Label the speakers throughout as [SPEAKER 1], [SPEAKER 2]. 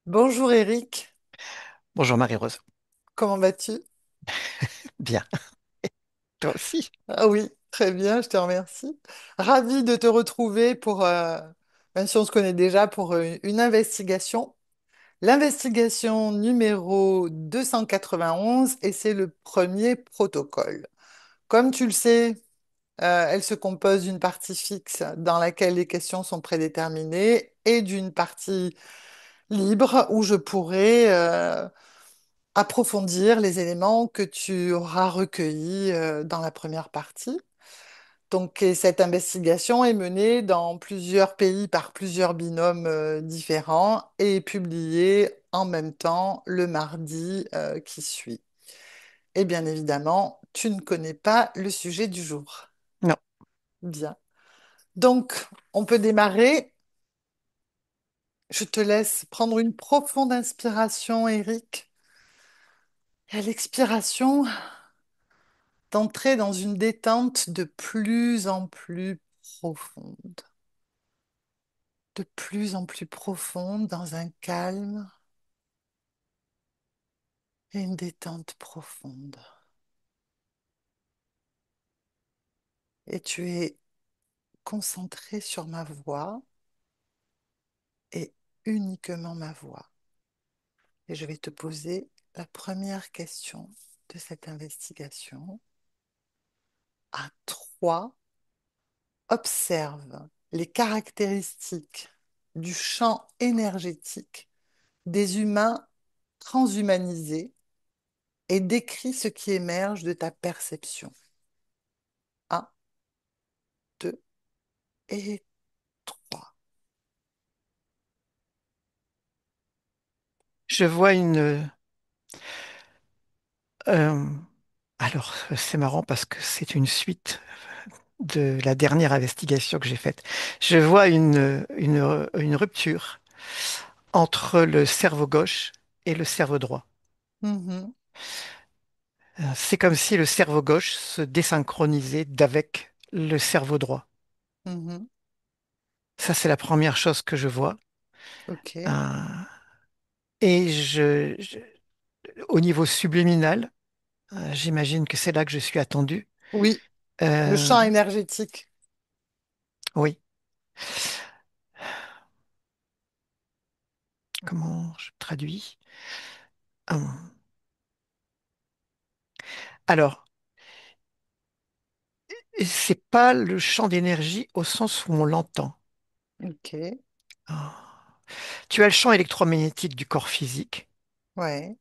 [SPEAKER 1] Bonjour Eric,
[SPEAKER 2] Bonjour Marie-Rose.
[SPEAKER 1] comment vas-tu?
[SPEAKER 2] Bien, toi aussi.
[SPEAKER 1] Ah oui, très bien, je te remercie. Ravi de te retrouver même si on se connaît déjà, pour une investigation. L'investigation numéro 291 et c'est le premier protocole. Comme tu le sais, elle se compose d'une partie fixe dans laquelle les questions sont prédéterminées et d'une partie libre où je pourrai approfondir les éléments que tu auras recueillis dans la première partie. Donc, et cette investigation est menée dans plusieurs pays par plusieurs binômes différents et est publiée en même temps le mardi qui suit. Et bien évidemment, tu ne connais pas le sujet du jour.
[SPEAKER 2] Non,
[SPEAKER 1] Bien. Donc, on peut démarrer. Je te laisse prendre une profonde inspiration, Eric. Et à l'expiration, d'entrer dans une détente de plus en plus profonde, de plus en plus profonde, dans un calme et une détente profonde. Et tu es concentré sur ma voix et uniquement ma voix. Et je vais te poser la première question de cette investigation. À 3, observe les caractéristiques du champ énergétique des humains transhumanisés et décris ce qui émerge de ta perception. Un, 2 et 3.
[SPEAKER 2] je vois euh, alors, c'est marrant parce que c'est une suite de la dernière investigation que j'ai faite. Je vois une rupture entre le cerveau gauche et le cerveau droit.
[SPEAKER 1] Mhm,
[SPEAKER 2] C'est comme si le cerveau gauche se désynchronisait d'avec le cerveau droit.
[SPEAKER 1] mhm.
[SPEAKER 2] Ça, c'est la première chose que je vois.
[SPEAKER 1] Ok.
[SPEAKER 2] Euh, et au niveau subliminal, j'imagine que c'est là que je suis attendu.
[SPEAKER 1] Oui, le
[SPEAKER 2] Euh,
[SPEAKER 1] champ énergétique.
[SPEAKER 2] oui. Comment je traduis? Hum. Alors, c'est pas le champ d'énergie au sens où on l'entend.
[SPEAKER 1] Ok.
[SPEAKER 2] Ah. Tu as le champ électromagnétique du corps physique
[SPEAKER 1] Ouais.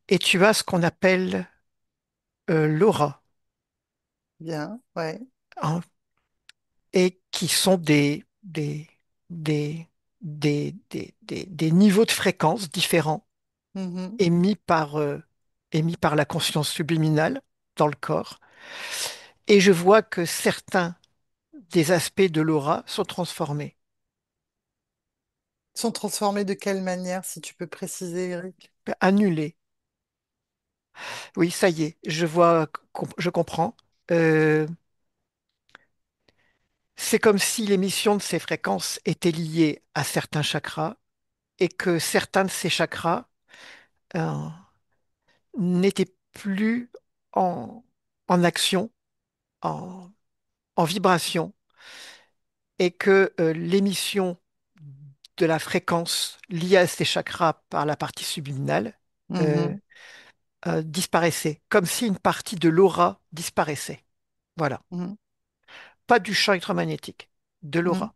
[SPEAKER 2] et tu as ce qu'on appelle l'aura,
[SPEAKER 1] Bien. Ouais.
[SPEAKER 2] hein, et qui sont des, des niveaux de fréquence différents
[SPEAKER 1] Mhm.
[SPEAKER 2] émis émis par la conscience subliminale dans le corps. Et je vois que certains des aspects de l'aura sont transformés,
[SPEAKER 1] Sont transformés de quelle manière, si tu peux préciser, Eric?
[SPEAKER 2] annulés. Oui, ça y est, je vois, je comprends. Euh, c'est comme si l'émission de ces fréquences était liée à certains chakras et que certains de ces chakras euh, n'étaient plus en, en action, en, en vibration, et que l'émission de la fréquence liée à ces chakras par la partie subliminale euh,
[SPEAKER 1] Mhm,
[SPEAKER 2] disparaissait, comme si une partie de l'aura disparaissait. Voilà.
[SPEAKER 1] mhm,
[SPEAKER 2] Pas du champ électromagnétique, de
[SPEAKER 1] mhm.
[SPEAKER 2] l'aura.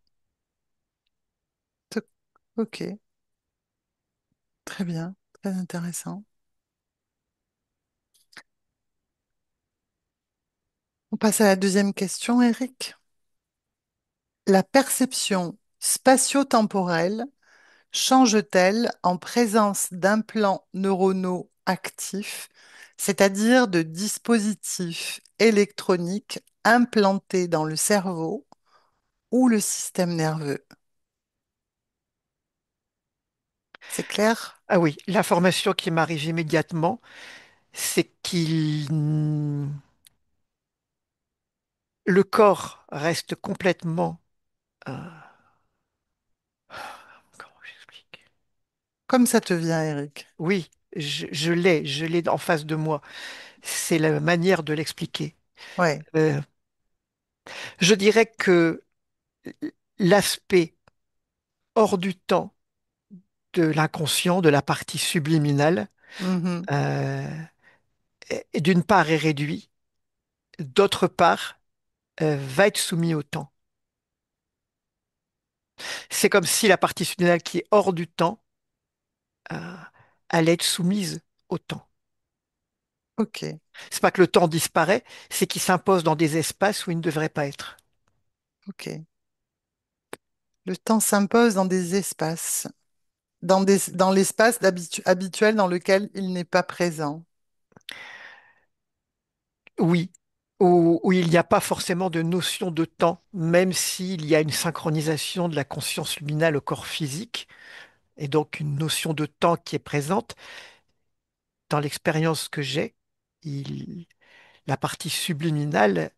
[SPEAKER 1] T- Ok, très bien, très intéressant. On passe à la deuxième question, Eric. La perception spatio-temporelle change-t-elle en présence d'implants neuronaux actifs, c'est-à-dire de dispositifs électroniques implantés dans le cerveau ou le système nerveux? C'est clair?
[SPEAKER 2] Ah oui, l'information qui m'arrive immédiatement, c'est le corps reste complètement, euh, comment j'explique?
[SPEAKER 1] Comme ça te vient, Eric.
[SPEAKER 2] Oui, je l'ai en face de moi. C'est la manière de l'expliquer.
[SPEAKER 1] Ouais.
[SPEAKER 2] Euh, je dirais que l'aspect hors du temps de l'inconscient, de la partie subliminale,
[SPEAKER 1] Mhm.
[SPEAKER 2] euh, d'une part est réduit, d'autre part va être soumis au temps. C'est comme si la partie subliminale qui est hors du temps euh, allait être soumise au temps.
[SPEAKER 1] Ok.
[SPEAKER 2] C'est pas que le temps disparaît, c'est qu'il s'impose dans des espaces où il ne devrait pas être.
[SPEAKER 1] Ok. Le temps s'impose dans des espaces, dans l'espace habituel dans lequel il n'est pas présent.
[SPEAKER 2] Oui, où il n'y a pas forcément de notion de temps, même s'il y a une synchronisation de la conscience luminale au corps physique, et donc une notion de temps qui est présente. Dans l'expérience que j'ai, il- la partie subliminale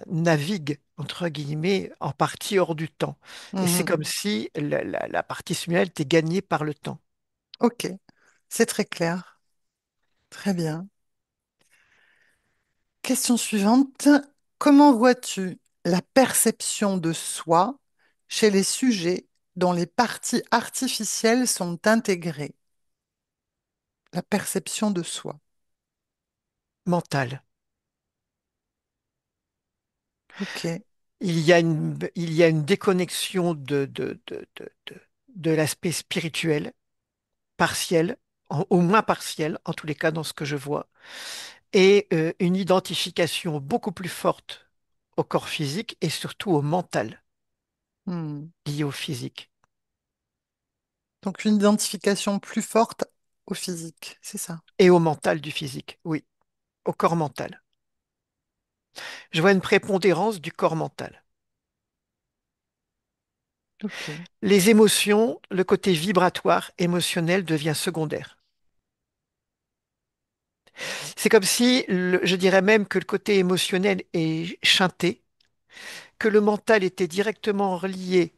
[SPEAKER 2] navigue, entre guillemets, en partie hors du temps. Et c'est
[SPEAKER 1] Mhm.
[SPEAKER 2] comme si la partie subliminale était gagnée par le temps.
[SPEAKER 1] Ok. C'est très clair. Très bien. Question suivante. Comment vois-tu la perception de soi chez les sujets dont les parties artificielles sont intégrées? La perception de soi.
[SPEAKER 2] Mental.
[SPEAKER 1] Ok.
[SPEAKER 2] Il y a une déconnexion de l'aspect spirituel, partiel, au moins partiel, en tous les cas dans ce que je vois, et une identification beaucoup plus forte au corps physique et surtout au mental
[SPEAKER 1] Hmm.
[SPEAKER 2] lié au physique.
[SPEAKER 1] Donc une identification plus forte au physique, c'est ça.
[SPEAKER 2] Et au mental du physique, oui, au corps mental. Je vois une prépondérance du corps mental.
[SPEAKER 1] Ok.
[SPEAKER 2] Les émotions, le côté vibratoire, émotionnel devient secondaire. C'est comme si, je dirais même que le côté émotionnel est shunté, que le mental était directement relié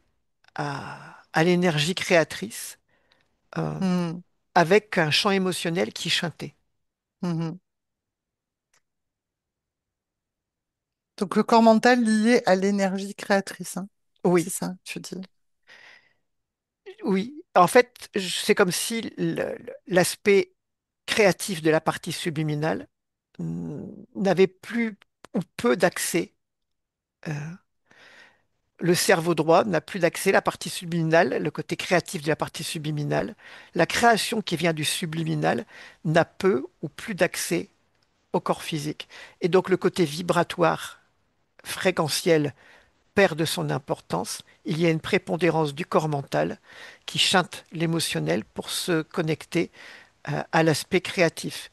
[SPEAKER 2] à l'énergie créatrice, euh,
[SPEAKER 1] Hmm.
[SPEAKER 2] avec un champ émotionnel qui shuntait.
[SPEAKER 1] Mhm. Donc le corps mental lié à l'énergie créatrice, hein. C'est
[SPEAKER 2] Oui,
[SPEAKER 1] ça, tu dis.
[SPEAKER 2] oui. En fait, c'est comme si l'aspect créatif de la partie subliminale n'avait plus ou peu d'accès. euh, Le cerveau droit n'a plus d'accès, la partie subliminale, le côté créatif de la partie subliminale, la création qui vient du subliminal n'a peu ou plus d'accès au corps physique. Et donc le côté vibratoire, fréquentiel, perd de son importance. Il y a une prépondérance du corps mental qui chante l'émotionnel pour se connecter à l'aspect créatif,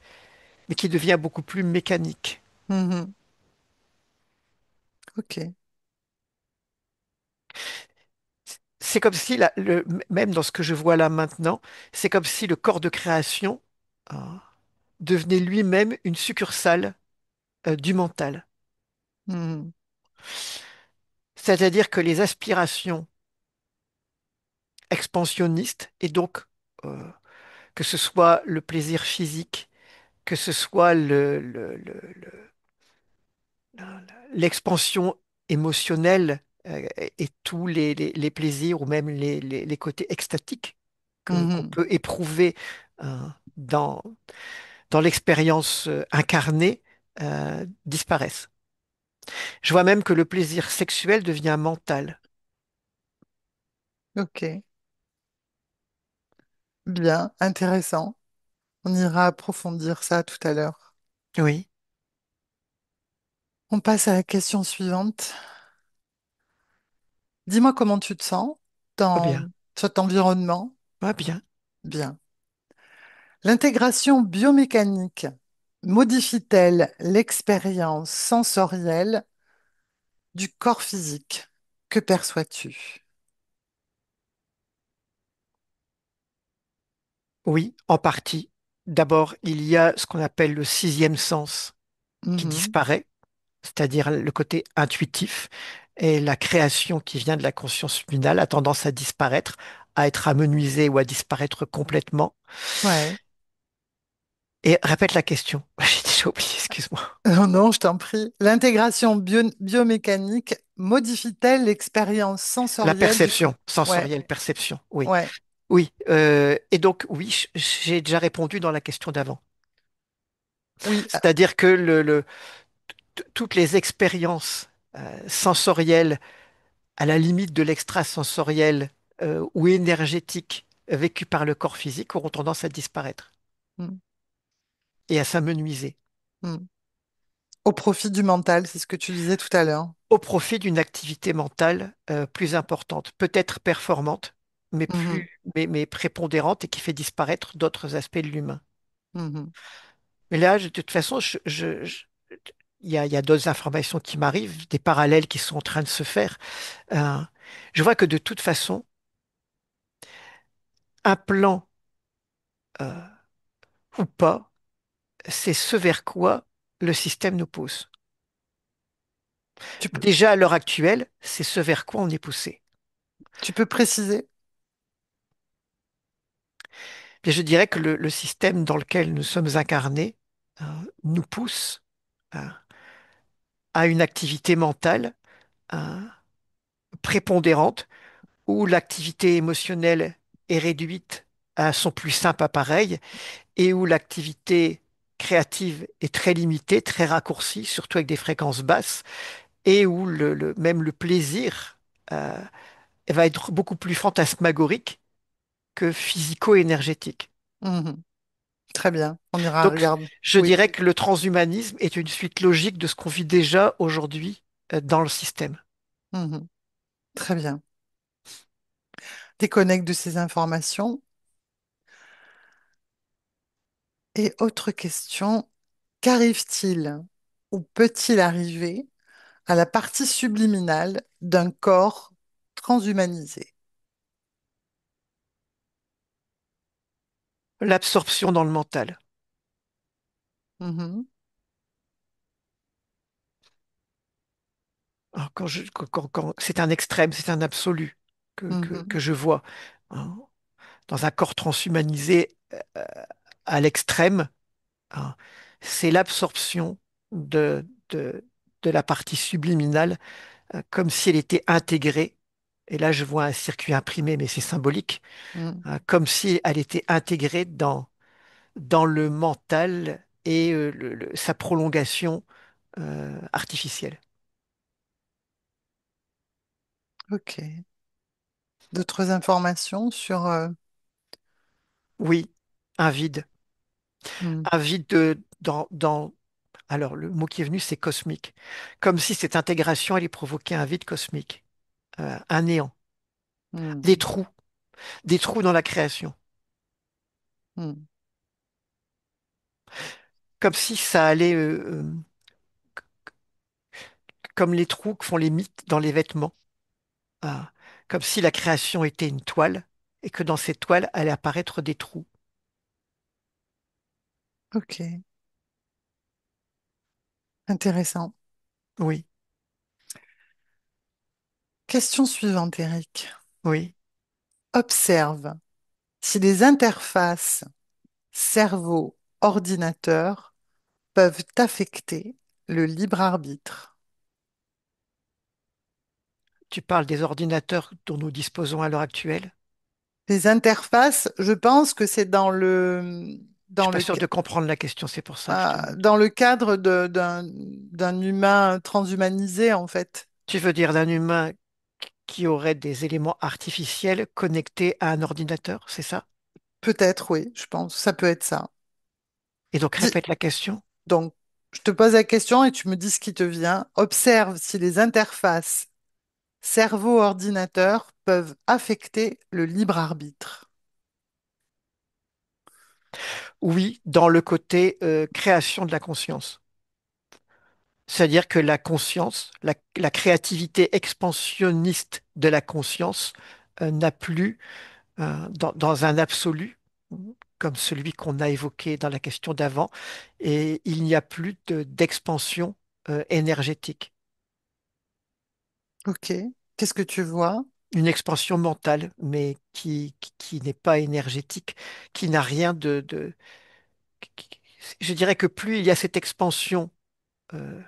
[SPEAKER 2] mais qui devient beaucoup plus mécanique.
[SPEAKER 1] Mhm. Ok.
[SPEAKER 2] C'est comme si, même dans ce que je vois là maintenant, c'est comme si le corps de création euh, devenait lui-même une succursale du mental.
[SPEAKER 1] Mhm.
[SPEAKER 2] C'est-à-dire que les aspirations expansionnistes, et donc euh, que ce soit le plaisir physique, que ce soit l'expansion émotionnelle et tous les plaisirs ou même les côtés extatiques qu'on
[SPEAKER 1] Mhm.
[SPEAKER 2] peut éprouver euh, dans, dans l'expérience incarnée disparaissent. Je vois même que le plaisir sexuel devient mental.
[SPEAKER 1] Ok. Bien, intéressant. On ira approfondir ça tout à l'heure.
[SPEAKER 2] Oui,
[SPEAKER 1] On passe à la question suivante. Dis-moi comment tu te sens
[SPEAKER 2] pas bien,
[SPEAKER 1] dans cet environnement.
[SPEAKER 2] pas bien.
[SPEAKER 1] Bien. L'intégration biomécanique modifie-t-elle l'expérience sensorielle du corps physique? Que perçois-tu?
[SPEAKER 2] Oui, en partie. D'abord, il y a ce qu'on appelle le sixième sens qui
[SPEAKER 1] Mhm.
[SPEAKER 2] disparaît, c'est-à-dire le côté intuitif, et la création qui vient de la conscience luminale a tendance à disparaître à être amenuisée ou à disparaître complètement.
[SPEAKER 1] Ouais.
[SPEAKER 2] Et répète la question. J'ai déjà oublié, excuse-moi.
[SPEAKER 1] Non, non, je t'en prie. L'intégration biomécanique modifie-t-elle l'expérience
[SPEAKER 2] La
[SPEAKER 1] sensorielle du...
[SPEAKER 2] perception,
[SPEAKER 1] Ouais,
[SPEAKER 2] sensorielle, perception, oui.
[SPEAKER 1] ouais,
[SPEAKER 2] Oui, et donc oui, j'ai déjà répondu dans la question d'avant.
[SPEAKER 1] oui.
[SPEAKER 2] C'est-à-dire que toutes les expériences sensorielles à la limite de l'extrasensoriel ou énergétique vécues par le corps physique auront tendance à disparaître
[SPEAKER 1] Mm,
[SPEAKER 2] et à s'amenuiser
[SPEAKER 1] mm. Au profit du mental, c'est ce que tu disais tout à l'heure.
[SPEAKER 2] au profit d'une activité mentale plus importante, peut-être performante, mais
[SPEAKER 1] Mhm,
[SPEAKER 2] mais prépondérante et qui fait disparaître d'autres aspects de l'humain.
[SPEAKER 1] mhm.
[SPEAKER 2] Mais là, de toute façon, il y a d'autres informations qui m'arrivent, des parallèles qui sont en train de se faire. Euh, je vois que de toute façon, un plan euh, ou pas, c'est ce vers quoi le système nous pousse.
[SPEAKER 1] Tu peux,
[SPEAKER 2] Déjà à l'heure actuelle, c'est ce vers quoi on est poussé.
[SPEAKER 1] tu peux préciser?
[SPEAKER 2] Et je dirais que le système dans lequel nous sommes incarnés nous pousse euh, à une activité mentale euh, prépondérante où l'activité émotionnelle est réduite à son plus simple appareil et où l'activité créative est très limitée, très raccourcie, surtout avec des fréquences basses, et où même le plaisir euh, va être beaucoup plus fantasmagorique que physico-énergétique.
[SPEAKER 1] Mhm. Très bien. On ira
[SPEAKER 2] Donc,
[SPEAKER 1] regarder.
[SPEAKER 2] je
[SPEAKER 1] Oui.
[SPEAKER 2] dirais que le transhumanisme est une suite logique de ce qu'on vit déjà aujourd'hui dans le système.
[SPEAKER 1] Mhm. Très bien. Déconnecte de ces informations. Et autre question, qu'arrive-t-il ou peut-il arriver à la partie subliminale d'un corps transhumanisé?
[SPEAKER 2] L'absorption dans le mental.
[SPEAKER 1] Mhm,
[SPEAKER 2] Alors, c'est un extrême, c'est un absolu
[SPEAKER 1] mhm,
[SPEAKER 2] que je vois, hein. Dans un corps transhumanisé à l'extrême, hein, c'est l'absorption de la partie subliminale comme si elle était intégrée. Et là, je vois un circuit imprimé, mais c'est symbolique,
[SPEAKER 1] mhm.
[SPEAKER 2] hein, comme si elle était intégrée dans le mental et sa prolongation artificielle.
[SPEAKER 1] Ok. D'autres informations sur...
[SPEAKER 2] Oui, un vide.
[SPEAKER 1] mhm,
[SPEAKER 2] Un vide alors, le mot qui est venu, c'est cosmique. Comme si cette intégration allait provoquer un vide cosmique, un néant, des
[SPEAKER 1] mhm,
[SPEAKER 2] trous, des trous dans la création.
[SPEAKER 1] mhm.
[SPEAKER 2] Comme si ça allait, comme les trous que font les mythes dans les vêtements. Ah, comme si la création était une toile et que dans cette toile allaient apparaître des trous.
[SPEAKER 1] Ok. Intéressant.
[SPEAKER 2] Oui,
[SPEAKER 1] Question suivante, Eric.
[SPEAKER 2] oui.
[SPEAKER 1] Observe si les interfaces cerveau-ordinateur peuvent affecter le libre arbitre.
[SPEAKER 2] Tu parles des ordinateurs dont nous disposons à l'heure actuelle.
[SPEAKER 1] Les interfaces, je pense que c'est
[SPEAKER 2] Je suis
[SPEAKER 1] dans
[SPEAKER 2] pas
[SPEAKER 1] le,
[SPEAKER 2] sûr
[SPEAKER 1] ca-
[SPEAKER 2] de comprendre la question, c'est pour ça que je te demande.
[SPEAKER 1] dans le cadre d'un humain transhumanisé, en fait.
[SPEAKER 2] Tu veux dire d'un humain qui aurait des éléments artificiels connectés à un ordinateur, c'est ça?
[SPEAKER 1] Peut-être, oui, je pense. Ça peut être ça.
[SPEAKER 2] Et donc
[SPEAKER 1] Dis-
[SPEAKER 2] répète la question.
[SPEAKER 1] donc, je te pose la question et tu me dis ce qui te vient. Observe si les interfaces cerveau-ordinateur peuvent affecter le libre arbitre.
[SPEAKER 2] Oui, dans le côté création de la conscience. C'est-à-dire que la conscience, la créativité expansionniste de la conscience n'a plus, dans un absolu, comme celui qu'on a évoqué dans la question d'avant, et il n'y a plus d'expansion énergétique.
[SPEAKER 1] Ok. Qu'est-ce que tu vois?
[SPEAKER 2] une expansion mentale, mais qui n'est pas énergétique, qui n'a rien qui- je dirais que plus il y a cette expansion euh,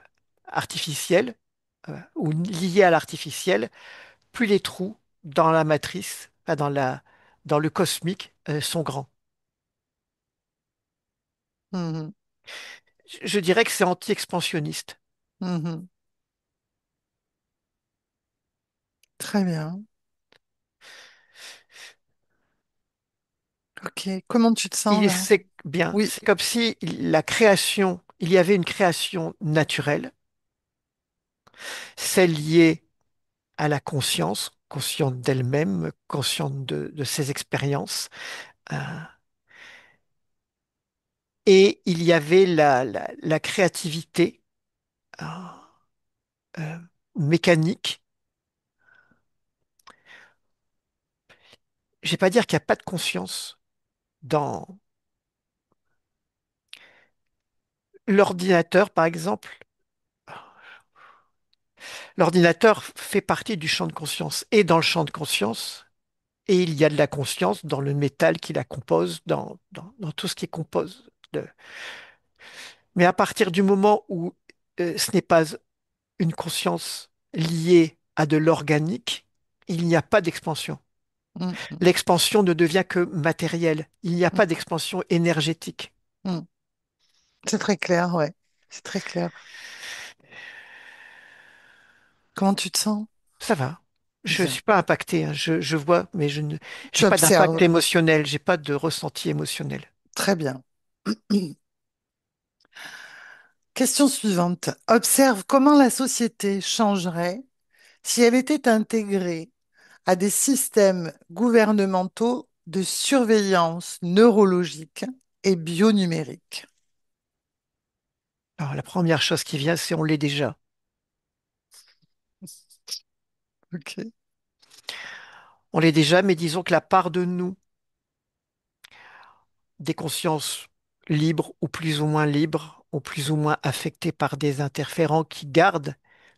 [SPEAKER 2] artificielle ou liée à l'artificiel, plus les trous dans la matrice, enfin, dans le cosmique, sont grands.
[SPEAKER 1] Mhm.
[SPEAKER 2] Je dirais que c'est anti-expansionniste.
[SPEAKER 1] Mhm. Très bien. Ok. Comment tu te sens là?
[SPEAKER 2] C'est bien,
[SPEAKER 1] Oui.
[SPEAKER 2] c'est comme si la création, il y avait une création naturelle, celle liée à la conscience, consciente d'elle-même, consciente de ses expériences. euh, et il y avait la créativité euh, euh, mécanique. Je vais pas dire qu'il n'y a pas de conscience dans l'ordinateur, par exemple. L'ordinateur fait partie du champ de conscience. Et dans le champ de conscience, et il y a de la conscience dans le métal qui la compose, dans tout ce qui compose. Mais à partir du moment où ce n'est pas une conscience liée à de l'organique, il n'y a pas d'expansion.
[SPEAKER 1] Mhm.
[SPEAKER 2] L'expansion ne devient que matérielle. Il n'y a
[SPEAKER 1] Mhm.
[SPEAKER 2] pas d'expansion énergétique.
[SPEAKER 1] Mhm. C'est très clair, ouais. C'est très clair. Comment tu te sens?
[SPEAKER 2] Ça va. Je ne
[SPEAKER 1] Bien.
[SPEAKER 2] suis pas impacté, hein. Je vois, mais
[SPEAKER 1] Tu
[SPEAKER 2] j'ai pas d'impact
[SPEAKER 1] observes.
[SPEAKER 2] émotionnel, j'ai pas de ressenti émotionnel.
[SPEAKER 1] Très bien. Question suivante. Observe comment la société changerait si elle était intégrée à des systèmes gouvernementaux de surveillance neurologique et bionumérique.
[SPEAKER 2] Alors, la première chose qui vient, c'est on l'est déjà.
[SPEAKER 1] Ok.
[SPEAKER 2] On l'est déjà, mais disons que la part de nous, des consciences libres ou moins libres, ou plus ou moins affectées par des interférents qui gardent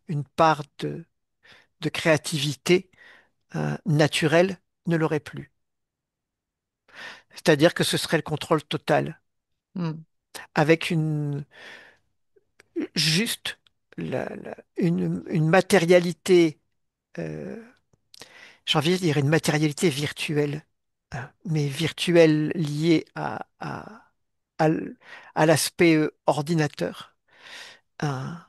[SPEAKER 2] une part de créativité naturelle, ne l'aurait plus. C'est-à-dire que ce serait le contrôle total,
[SPEAKER 1] Hmm.
[SPEAKER 2] avec juste une matérialité, euh, j'ai envie de dire une matérialité virtuelle, hein, mais virtuelle liée à l- à l'aspect ordinateur. Hein.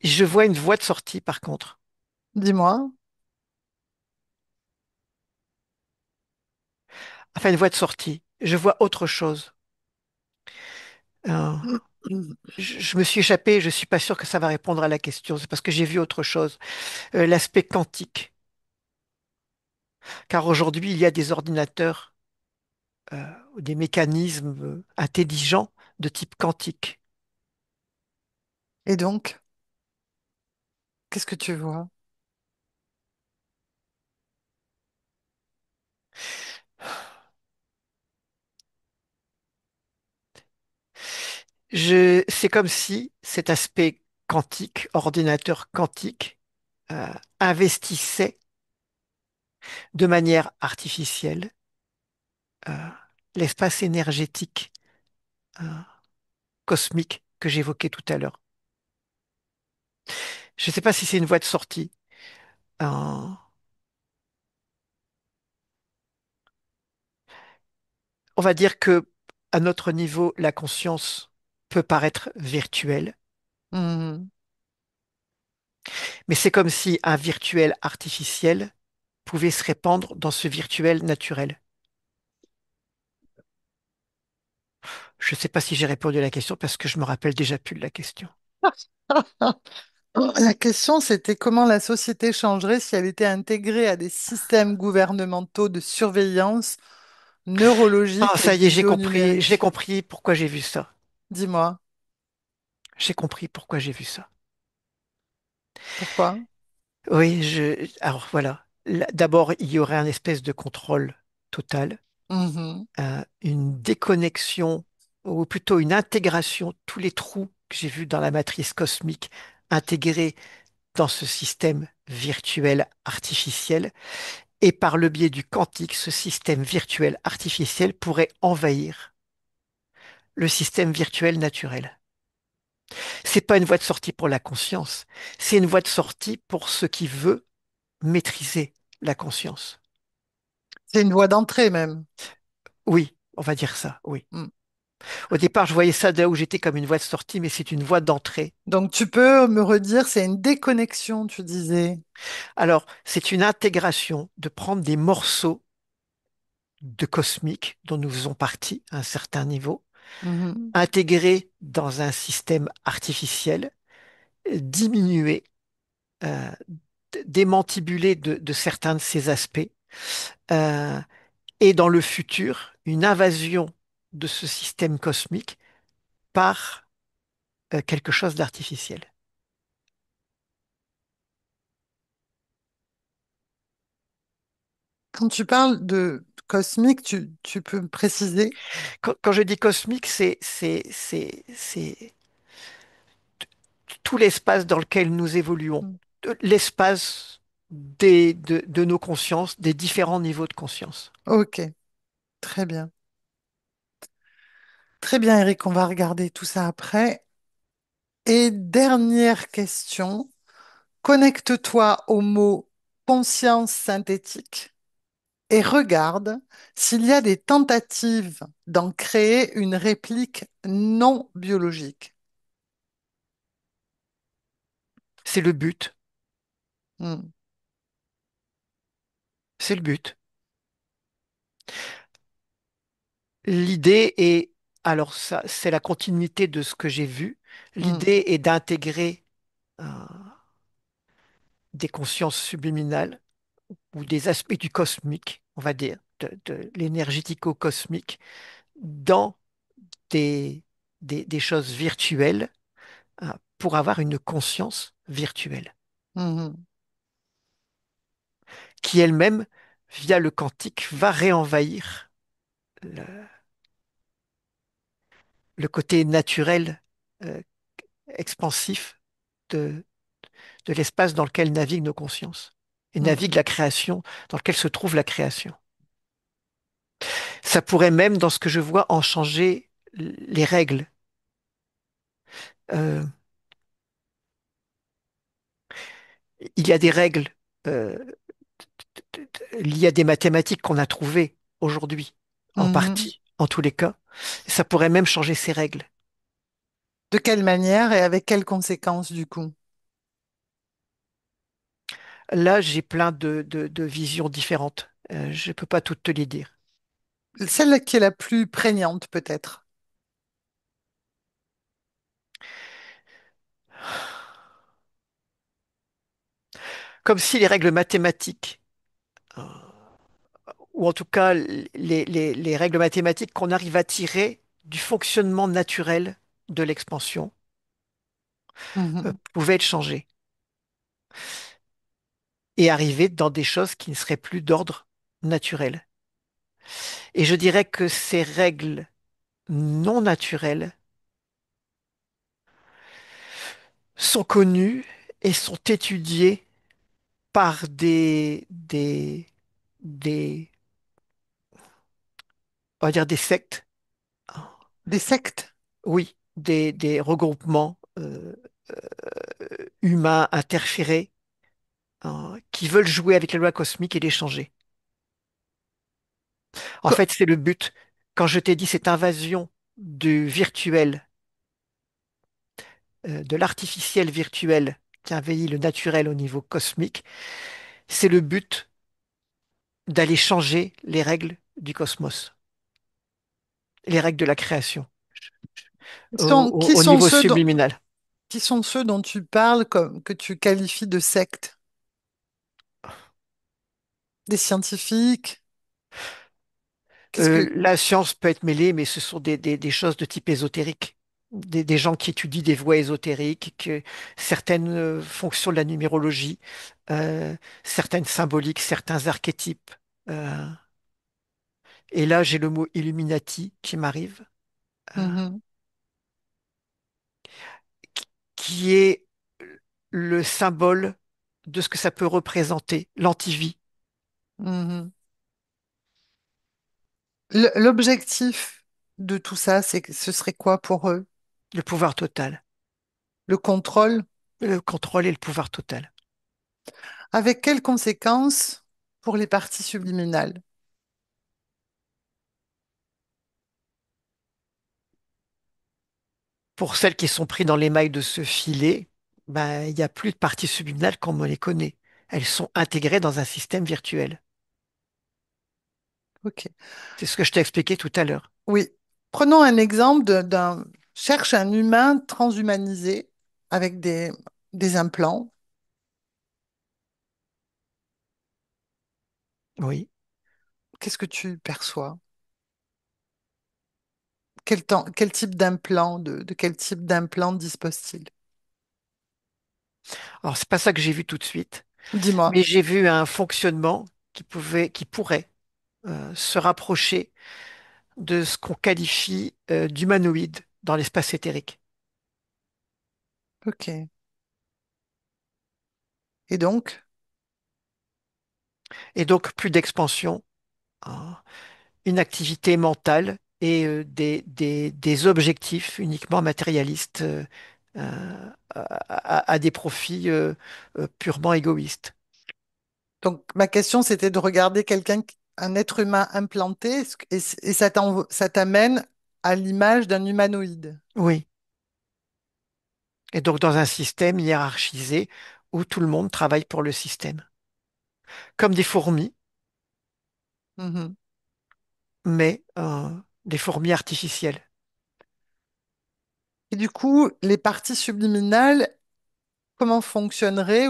[SPEAKER 2] Je vois une voie de sortie, par contre.
[SPEAKER 1] Dis-moi.
[SPEAKER 2] Enfin, une voie de sortie. Je vois autre chose. Hein. Je me suis échappé, je suis pas sûr que ça va répondre à la question. C'est parce que j'ai vu autre chose. L'aspect quantique. Car aujourd'hui, il y a des ordinateurs, ou des mécanismes intelligents de type quantique.
[SPEAKER 1] Et donc, qu'est-ce que tu vois?
[SPEAKER 2] C'est comme si cet aspect quantique, ordinateur quantique, euh, investissait de manière artificielle euh, l'espace énergétique euh, cosmique que j'évoquais tout à l'heure. Je ne sais pas si c'est une voie de sortie. Euh, on va dire que à notre niveau, la conscience peut paraître virtuelle,
[SPEAKER 1] Mhm.
[SPEAKER 2] mais c'est comme si un virtuel artificiel pouvait se répandre dans ce virtuel naturel. Je ne sais pas si j'ai répondu à la question parce que je me rappelle déjà plus de la question.
[SPEAKER 1] La question, c'était comment la société changerait si elle était intégrée à des systèmes gouvernementaux de surveillance
[SPEAKER 2] Ah,
[SPEAKER 1] neurologique et
[SPEAKER 2] ça y est, j'ai
[SPEAKER 1] bionumérique.
[SPEAKER 2] compris pourquoi j'ai vu ça.
[SPEAKER 1] Dis-moi,
[SPEAKER 2] J'ai compris pourquoi j'ai vu ça.
[SPEAKER 1] pourquoi?
[SPEAKER 2] Oui, alors voilà. D'abord, il y aurait un espèce de contrôle total,
[SPEAKER 1] Mhm.
[SPEAKER 2] une déconnexion, ou plutôt une intégration, tous les trous que j'ai vus dans la matrice cosmique intégrés dans ce système virtuel artificiel, et par le biais du quantique, ce système virtuel artificiel pourrait envahir le système virtuel naturel. C'est pas une voie de sortie pour la conscience, c'est une voie de sortie pour ce qui veut maîtriser la conscience.
[SPEAKER 1] C'est une voie d'entrée même.
[SPEAKER 2] Oui, on va dire ça, oui.
[SPEAKER 1] Hmm.
[SPEAKER 2] Au départ, je voyais ça de là où j'étais comme une voie de sortie, mais c'est une voie d'entrée.
[SPEAKER 1] Donc tu peux me redire, c'est une déconnexion, tu disais.
[SPEAKER 2] Alors, c'est une intégration de prendre des morceaux de cosmique dont nous faisons partie à un certain niveau,
[SPEAKER 1] Mhm.
[SPEAKER 2] intégrés dans un système artificiel, diminuer, euh, démantibuler de certains de ces aspects, euh, et dans le futur, une invasion de ce système cosmique par quelque chose d'artificiel.
[SPEAKER 1] Quand tu parles de cosmique, tu peux me préciser?
[SPEAKER 2] Quand je dis cosmique, c'est tout l'espace dans lequel nous évoluons,
[SPEAKER 1] Hmm.
[SPEAKER 2] l'espace de nos consciences, des différents niveaux de conscience.
[SPEAKER 1] Ok, très bien. Très bien, Eric, on va regarder tout ça après. Et dernière question, connecte-toi au mot conscience synthétique et regarde s'il y a des tentatives d'en créer une réplique non biologique.
[SPEAKER 2] C'est le but.
[SPEAKER 1] Hmm,
[SPEAKER 2] C'est le but. L'idée est, alors ça, c'est la continuité de ce que j'ai vu.
[SPEAKER 1] hmm,
[SPEAKER 2] L'idée est d'intégrer euh, des consciences subliminales ou des aspects du cosmique, on va dire, de l'énergético-cosmique, dans des, des choses virtuelles, pour avoir une conscience virtuelle,
[SPEAKER 1] hmm,
[SPEAKER 2] qui elle-même, via le quantique, va réenvahir le, le côté naturel, euh, expansif de, de l'espace dans lequel navigue nos consciences et
[SPEAKER 1] hmm,
[SPEAKER 2] navigue la création, dans lequel se trouve la création. Ça pourrait même, dans ce que je vois, en changer les règles. Euh, il y a des règles euh, liées à des mathématiques qu'on a trouvées aujourd'hui, en
[SPEAKER 1] hmm.
[SPEAKER 2] partie, en tous les cas. Ça pourrait même changer ces règles.
[SPEAKER 1] De quelle manière et avec quelles conséquences du coup?
[SPEAKER 2] Là, j'ai plein de visions différentes. Je ne peux pas toutes te les dire.
[SPEAKER 1] Celle qui est la plus prégnante peut-être.
[SPEAKER 2] Comme si les règles mathématiques, euh, ou en tout cas les règles mathématiques qu'on arrive à tirer du fonctionnement naturel de l'expansion,
[SPEAKER 1] Mhm,
[SPEAKER 2] pouvaient être changées et arriver dans des choses qui ne seraient plus d'ordre naturel. Et je dirais que ces règles non naturelles sont connues et sont étudiées par des, on va dire des sectes,
[SPEAKER 1] des sectes.
[SPEAKER 2] oui, des regroupements humains interférés, qui veulent jouer avec les lois cosmiques et les changer. En
[SPEAKER 1] Co-
[SPEAKER 2] fait, c'est le but. Quand je t'ai dit cette invasion du virtuel, de l'artificiel virtuel qui envahit le naturel au niveau cosmique, c'est le but d'aller changer les règles du cosmos, les règles de la création
[SPEAKER 1] Qui
[SPEAKER 2] au
[SPEAKER 1] sont
[SPEAKER 2] niveau
[SPEAKER 1] ceux
[SPEAKER 2] subliminal.
[SPEAKER 1] qui sont ceux dont tu parles comme que tu qualifies de sectes? Des scientifiques? Qu'est-ce que...
[SPEAKER 2] La science peut être mêlée, mais ce sont des choses de type ésotérique. Des gens qui étudient des voies ésotériques, que, certaines fonctions de la numérologie, euh, certaines symboliques, certains archétypes. Euh, et là, j'ai le mot Illuminati qui m'arrive, euh,
[SPEAKER 1] Mhm,
[SPEAKER 2] qui est le symbole de ce que ça peut représenter, l'antivie,
[SPEAKER 1] Mhm. L'objectif de tout ça, ce serait quoi pour eux?
[SPEAKER 2] le pouvoir total,
[SPEAKER 1] Le contrôle?
[SPEAKER 2] le contrôle et le pouvoir total.
[SPEAKER 1] Avec quelles conséquences pour les parties subliminales?
[SPEAKER 2] Pour celles qui sont prises dans les mailles de ce filet, ben, il n'y a plus de parties subliminales comme on les connaît. Elles sont intégrées dans un système virtuel.
[SPEAKER 1] Ok.
[SPEAKER 2] C'est ce que je t'ai expliqué tout à l'heure.
[SPEAKER 1] Oui. Prenons un exemple d'un... Cherche un humain transhumanisé avec des implants.
[SPEAKER 2] Oui.
[SPEAKER 1] Qu'est-ce que tu perçois? Quel type d'implant, de quel type d'implant dispose-t-il?
[SPEAKER 2] Alors, c'est pas ça que j'ai vu tout de suite,
[SPEAKER 1] Dis-moi.
[SPEAKER 2] mais j'ai vu un fonctionnement qui pourrait se rapprocher de ce qu'on qualifie d'humanoïde dans l'espace éthérique.
[SPEAKER 1] Ok. Et donc,
[SPEAKER 2] Et donc, plus d'expansion, hein, une activité mentale et des objectifs uniquement matérialistes à des profits purement égoïstes.
[SPEAKER 1] donc ma question, c'était de regarder un être humain implanté, et ça t'amène à l'image d'un humanoïde.
[SPEAKER 2] Oui. Et donc, dans un système hiérarchisé où tout le monde travaille pour le système. Comme des fourmis,
[SPEAKER 1] Mhm.
[SPEAKER 2] mais des fourmis artificielles.
[SPEAKER 1] Et du coup, les parties subliminales, comment fonctionneraient,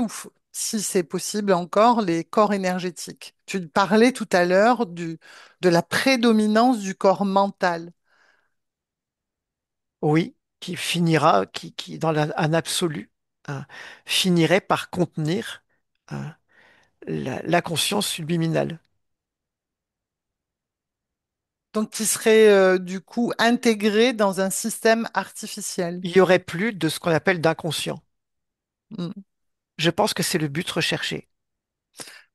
[SPEAKER 1] si c'est possible encore, les corps énergétiques? Tu parlais tout à l'heure de la prédominance du corps mental.
[SPEAKER 2] Oui, qui finira, qui dans un absolu, hein, finirait par contenir hein, la conscience subliminale.
[SPEAKER 1] Donc, qui serait du coup intégré dans un système artificiel.
[SPEAKER 2] Il y aurait plus de ce qu'on appelle d'inconscient.
[SPEAKER 1] Mm.
[SPEAKER 2] Je pense que c'est le but recherché.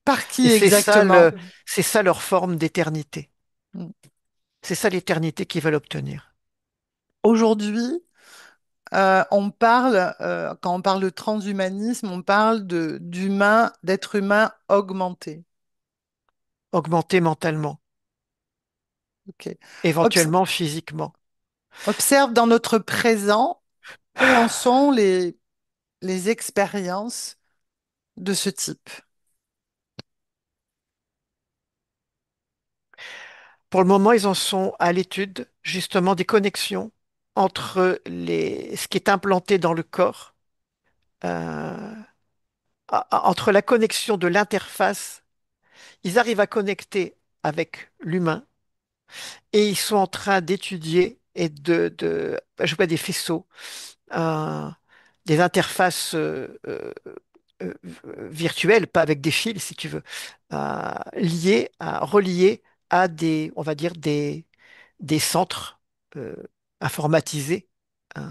[SPEAKER 1] Par
[SPEAKER 2] Et
[SPEAKER 1] qui exactement?
[SPEAKER 2] c'est ça leur forme d'éternité.
[SPEAKER 1] Mm.
[SPEAKER 2] C'est ça l'éternité qu'ils veulent obtenir.
[SPEAKER 1] Aujourd'hui, quand on parle de transhumanisme, on parle d'être humain augmenté.
[SPEAKER 2] Augmenter mentalement,
[SPEAKER 1] Ok. Obs-
[SPEAKER 2] éventuellement physiquement.
[SPEAKER 1] Observe dans notre présent où en sont les expériences de ce type.
[SPEAKER 2] Pour le moment, ils en sont à l'étude justement des connexions entre ce qui est implanté dans le corps, euh, entre la connexion de l'interface. Ils arrivent à connecter avec l'humain et ils sont en train d'étudier et je vois des faisceaux, euh, des interfaces euh, virtuelles, pas avec des fils si tu veux, reliées à on va dire des centres euh, informatisés euh,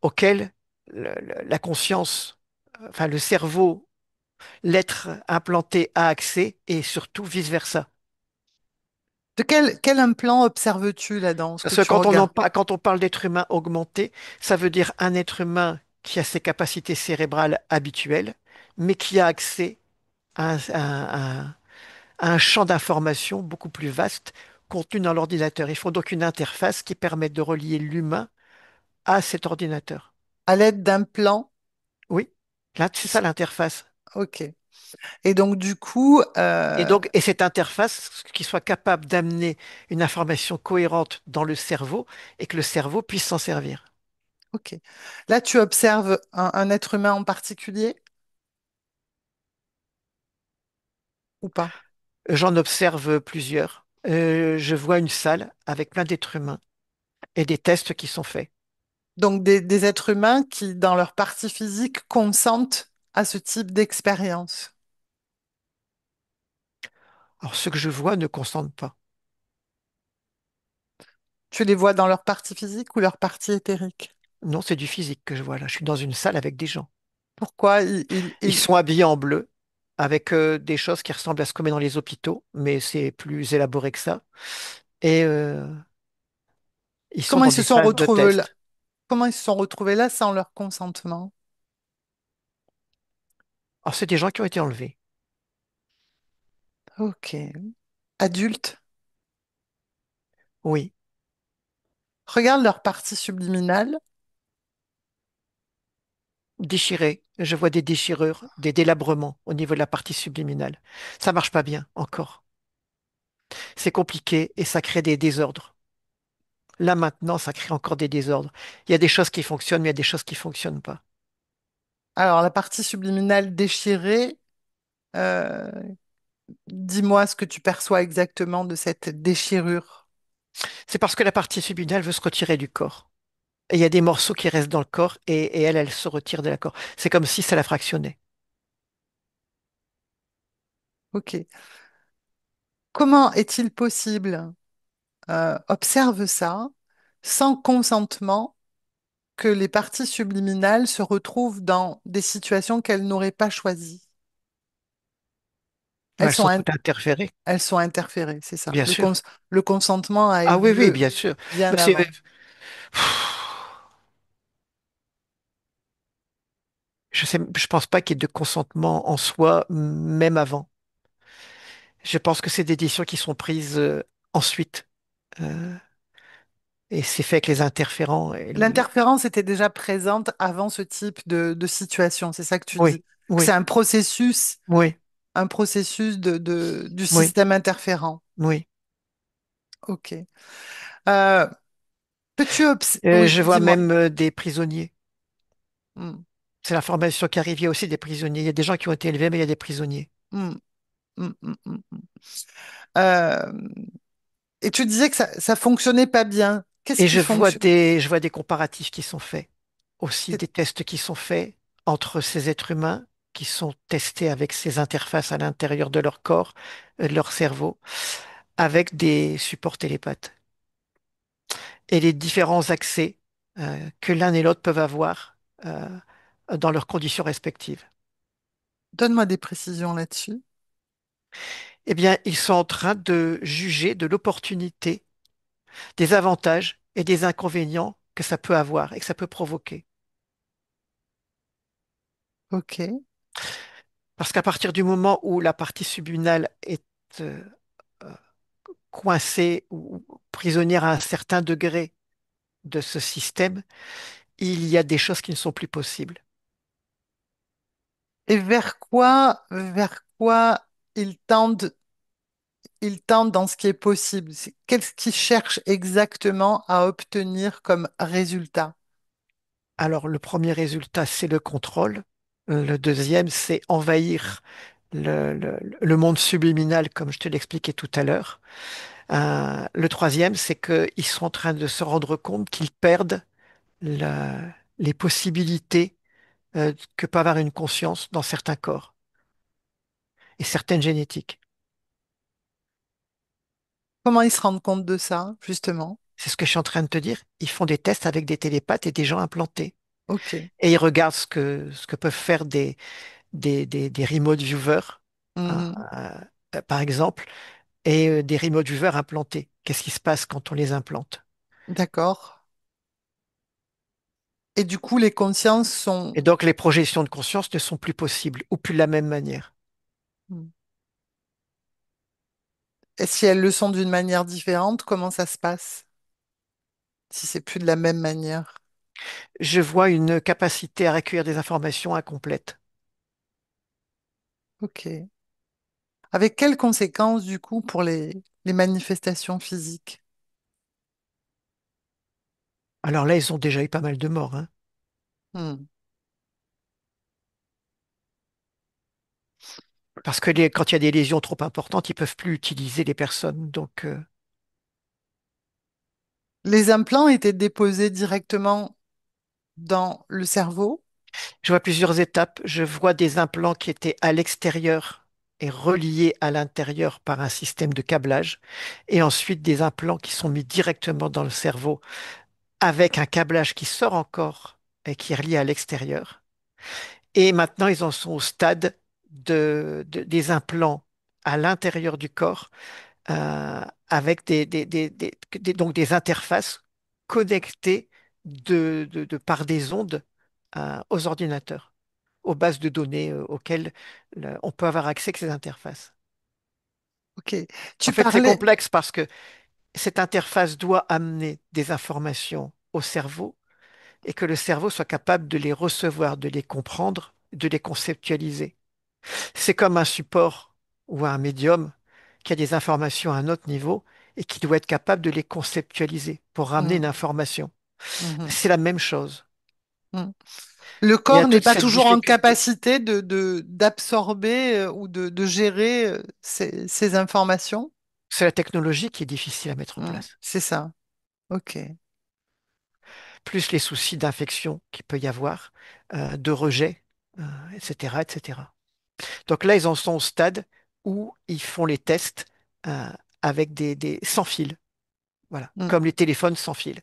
[SPEAKER 2] auxquels la conscience, enfin le cerveau, l'être implanté a accès et surtout vice-versa.
[SPEAKER 1] De quel implant observes-tu là dans ce que
[SPEAKER 2] Parce que
[SPEAKER 1] tu regardes?
[SPEAKER 2] quand on parle d'être humain augmenté, ça veut dire un être humain qui a ses capacités cérébrales habituelles, mais qui a accès à un champ d'information beaucoup plus vaste contenu dans l'ordinateur. Il faut donc une interface qui permette de relier l'humain à cet ordinateur.
[SPEAKER 1] À l'aide d'implants
[SPEAKER 2] Oui, là,
[SPEAKER 1] qui
[SPEAKER 2] c'est ça
[SPEAKER 1] sont...
[SPEAKER 2] l'interface.
[SPEAKER 1] Ok. Et donc, du coup,
[SPEAKER 2] Et cette interface qui soit capable d'amener une information cohérente dans le cerveau et que le cerveau puisse s'en servir.
[SPEAKER 1] ok. Là, tu observes un être humain en particulier ou pas?
[SPEAKER 2] J'en observe plusieurs. Je vois une salle avec plein d'êtres humains et des tests qui sont faits.
[SPEAKER 1] Donc, des êtres humains qui, dans leur partie physique, consentent à ce type d'expérience.
[SPEAKER 2] Alors, ceux que je vois ne consentent pas.
[SPEAKER 1] Tu les vois dans leur partie physique ou leur partie éthérique?
[SPEAKER 2] Non, c'est du physique que je vois là. Je suis dans une salle avec des gens.
[SPEAKER 1] Pourquoi
[SPEAKER 2] Ils sont habillés en bleu, avec des choses qui ressemblent à ce qu'on met dans les hôpitaux, mais c'est plus élaboré que ça. Et ils sont
[SPEAKER 1] comment ils
[SPEAKER 2] dans
[SPEAKER 1] se
[SPEAKER 2] des
[SPEAKER 1] sont
[SPEAKER 2] phases de
[SPEAKER 1] retrouvés là?
[SPEAKER 2] test.
[SPEAKER 1] Comment ils se sont retrouvés là sans leur consentement?
[SPEAKER 2] Alors, c'est des gens qui ont été enlevés.
[SPEAKER 1] Ok. Adultes,
[SPEAKER 2] Oui,
[SPEAKER 1] regarde leur partie subliminale.
[SPEAKER 2] déchirés. Je vois des déchirures, des délabrements au niveau de la partie subliminale. Ça marche pas bien encore. C'est compliqué et ça crée des désordres. Là maintenant, ça crée encore des désordres. Il y a des choses qui fonctionnent, mais il y a des choses qui fonctionnent pas.
[SPEAKER 1] Alors, la partie subliminale déchirée, euh, dis-moi ce que tu perçois exactement de cette déchirure.
[SPEAKER 2] C'est parce que la partie subliminale veut se retirer du corps. Et il y a des morceaux qui restent dans le corps et elle, elle se retire de la corps. C'est comme si ça la fractionnait.
[SPEAKER 1] Ok. Comment est-il possible, observe ça, sans consentement, que les parties subliminales se retrouvent dans des situations qu'elles n'auraient pas choisies? Elles
[SPEAKER 2] Elles
[SPEAKER 1] sont,
[SPEAKER 2] sont toutes interférées,
[SPEAKER 1] elles sont interférées, c'est ça.
[SPEAKER 2] bien sûr.
[SPEAKER 1] Le consentement a
[SPEAKER 2] Ah
[SPEAKER 1] eu
[SPEAKER 2] oui, oui,
[SPEAKER 1] lieu
[SPEAKER 2] bien sûr.
[SPEAKER 1] bien
[SPEAKER 2] Mais c'est,
[SPEAKER 1] avant.
[SPEAKER 2] je sais, je pense pas qu'il y ait de consentement en soi, même avant. Je pense que c'est des décisions qui sont prises ensuite. Euh, et c'est fait avec les interférents.
[SPEAKER 1] L'interférence était déjà présente avant ce type de situation, c'est ça que tu dis.
[SPEAKER 2] Oui,
[SPEAKER 1] Que c'est
[SPEAKER 2] oui, oui,
[SPEAKER 1] un processus du
[SPEAKER 2] oui,
[SPEAKER 1] système interférent.
[SPEAKER 2] oui.
[SPEAKER 1] Ok. Euh, Oui,
[SPEAKER 2] Je vois
[SPEAKER 1] dis-moi.
[SPEAKER 2] même des prisonniers.
[SPEAKER 1] Hmm,
[SPEAKER 2] C'est l'information qui arrive. Il y a aussi des prisonniers. Il y a des gens qui ont été élevés, mais il y a des prisonniers.
[SPEAKER 1] hmm, hmm. Euh, et tu disais que ça fonctionnait pas bien. Qu'est-ce
[SPEAKER 2] Et
[SPEAKER 1] qui fonctionne?
[SPEAKER 2] je vois des comparatifs qui sont faits. Aussi des tests qui sont faits entre ces êtres humains qui sont testés avec ces interfaces à l'intérieur de leur corps, de leur cerveau, avec des supports télépathes. Et les différents accès que l'un et l'autre peuvent avoir dans leurs conditions respectives.
[SPEAKER 1] Donne-moi des précisions là-dessus.
[SPEAKER 2] Eh bien, ils sont en train de juger de l'opportunité, des avantages et des inconvénients que ça peut avoir et que ça peut provoquer.
[SPEAKER 1] Ok.
[SPEAKER 2] Parce qu'à partir du moment où la partie subliminale est euh, euh, coincée ou prisonnière à un certain degré de ce système, il y a des choses qui ne sont plus possibles.
[SPEAKER 1] Et vers quoi ils tendent, ils tendent dans ce qui est possible? Qu'est-ce qu'ils cherchent exactement à obtenir comme résultat?
[SPEAKER 2] Alors, le premier résultat, c'est le contrôle. Le deuxième, c'est envahir le monde subliminal, comme je te l'expliquais tout à l'heure. Le troisième, c'est qu'ils sont en train de se rendre compte qu'ils perdent la- les possibilités que peut avoir une conscience dans certains corps et certaines génétiques.
[SPEAKER 1] Comment ils se rendent compte de ça, justement?
[SPEAKER 2] C'est ce que je suis en train de te dire. Ils font des tests avec des télépathes et des gens implantés.
[SPEAKER 1] Ok.
[SPEAKER 2] Et ils regardent ce que peuvent faire des remote viewers, hein,
[SPEAKER 1] Mhm.
[SPEAKER 2] par exemple, et des remote viewers implantés. Qu'est-ce qui se passe quand on les implante?
[SPEAKER 1] D'accord. Et du coup, les consciences sont...
[SPEAKER 2] Et donc les projections de conscience ne sont plus possibles ou plus de la même manière.
[SPEAKER 1] Hmm. Et si elles le sont d'une manière différente, comment ça se passe? Si c'est plus de la même manière.
[SPEAKER 2] Je vois une capacité à recueillir des informations incomplètes.
[SPEAKER 1] Ok. Avec quelles conséquences, du coup, pour les manifestations physiques?
[SPEAKER 2] Alors là, ils ont déjà eu pas mal de morts, hein.
[SPEAKER 1] Hmm.
[SPEAKER 2] Parce que quand il y a des lésions trop importantes, ils peuvent plus utiliser les personnes. Donc,
[SPEAKER 1] Les implants étaient déposés directement dans le cerveau.
[SPEAKER 2] je vois plusieurs étapes. Je vois des implants qui étaient à l'extérieur et reliés à l'intérieur par un système de câblage. Et ensuite, des implants qui sont mis directement dans le cerveau avec un câblage qui sort encore et qui est relié à l'extérieur. Et maintenant, ils en sont au stade des implants à l'intérieur du corps, avec donc des interfaces connectées par des ondes, aux ordinateurs, aux bases de données, auxquelles on peut avoir accès que ces interfaces.
[SPEAKER 1] Ok.
[SPEAKER 2] En
[SPEAKER 1] Tu
[SPEAKER 2] fait, c'est
[SPEAKER 1] parlais.
[SPEAKER 2] complexe parce que cette interface doit amener des informations au cerveau et que le cerveau soit capable de les recevoir, de les comprendre, de les conceptualiser. C'est comme un support ou un médium qui a des informations à un autre niveau et qui doit être capable de les conceptualiser pour ramener une
[SPEAKER 1] Hmm,
[SPEAKER 2] information.
[SPEAKER 1] mhm,
[SPEAKER 2] C'est la même chose.
[SPEAKER 1] hmm. Le
[SPEAKER 2] Il y a
[SPEAKER 1] corps n'est
[SPEAKER 2] toute
[SPEAKER 1] pas
[SPEAKER 2] cette
[SPEAKER 1] toujours en
[SPEAKER 2] difficulté.
[SPEAKER 1] capacité d'absorber ou de gérer ces informations.
[SPEAKER 2] C'est la technologie qui est difficile à mettre en
[SPEAKER 1] Hmm,
[SPEAKER 2] place.
[SPEAKER 1] c'est ça. Ok.
[SPEAKER 2] Plus les soucis d'infection qu'il peut y avoir, de rejet, euh, etc., etc. Donc là, ils en sont au stade où ils font les tests, euh, avec sans fil. Voilà,
[SPEAKER 1] Hmm,
[SPEAKER 2] comme les téléphones sans fil.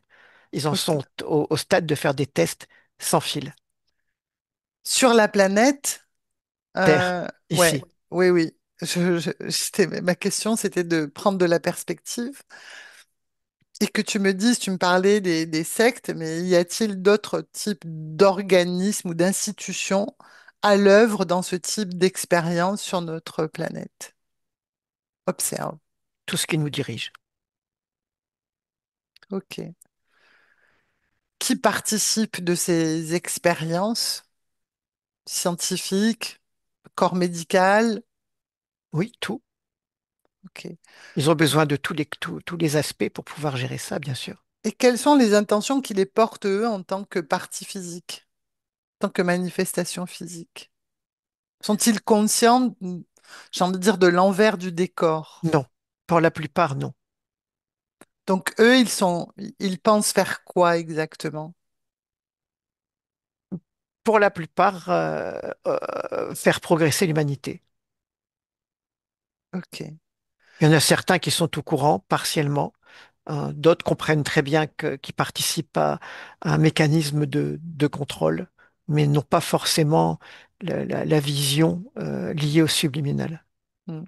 [SPEAKER 2] Ils en
[SPEAKER 1] ok.
[SPEAKER 2] sont au stade de faire des tests sans fil.
[SPEAKER 1] Sur la planète,
[SPEAKER 2] Terre,
[SPEAKER 1] ouais,
[SPEAKER 2] ici.
[SPEAKER 1] oui, oui. Ma question, c'était de prendre de la perspective et que tu me dises, tu me parlais des sectes, mais y a-t-il d'autres types d'organismes ou d'institutions à l'œuvre dans ce type d'expérience sur notre planète? Observe.
[SPEAKER 2] Tout ce qui nous dirige.
[SPEAKER 1] OK. Qui participe de ces expériences scientifiques, corps médical?
[SPEAKER 2] Oui, tout.
[SPEAKER 1] OK.
[SPEAKER 2] Ils ont besoin de tous les aspects pour pouvoir gérer ça, bien sûr.
[SPEAKER 1] Et quelles sont les intentions qui les portent, eux, en tant que partie physique, en tant que manifestation physique? Sont-ils conscients, j'ai envie de dire, de l'envers du décor?
[SPEAKER 2] Non. Pour la plupart, non.
[SPEAKER 1] Donc, eux, ils pensent faire quoi exactement?
[SPEAKER 2] Pour la plupart, faire progresser l'humanité.
[SPEAKER 1] OK.
[SPEAKER 2] Il y en a certains qui sont au courant, partiellement. D'autres comprennent très bien qu'ils participent à un mécanisme de contrôle, mais n'ont pas forcément la vision, liée au subliminal.
[SPEAKER 1] Hmm.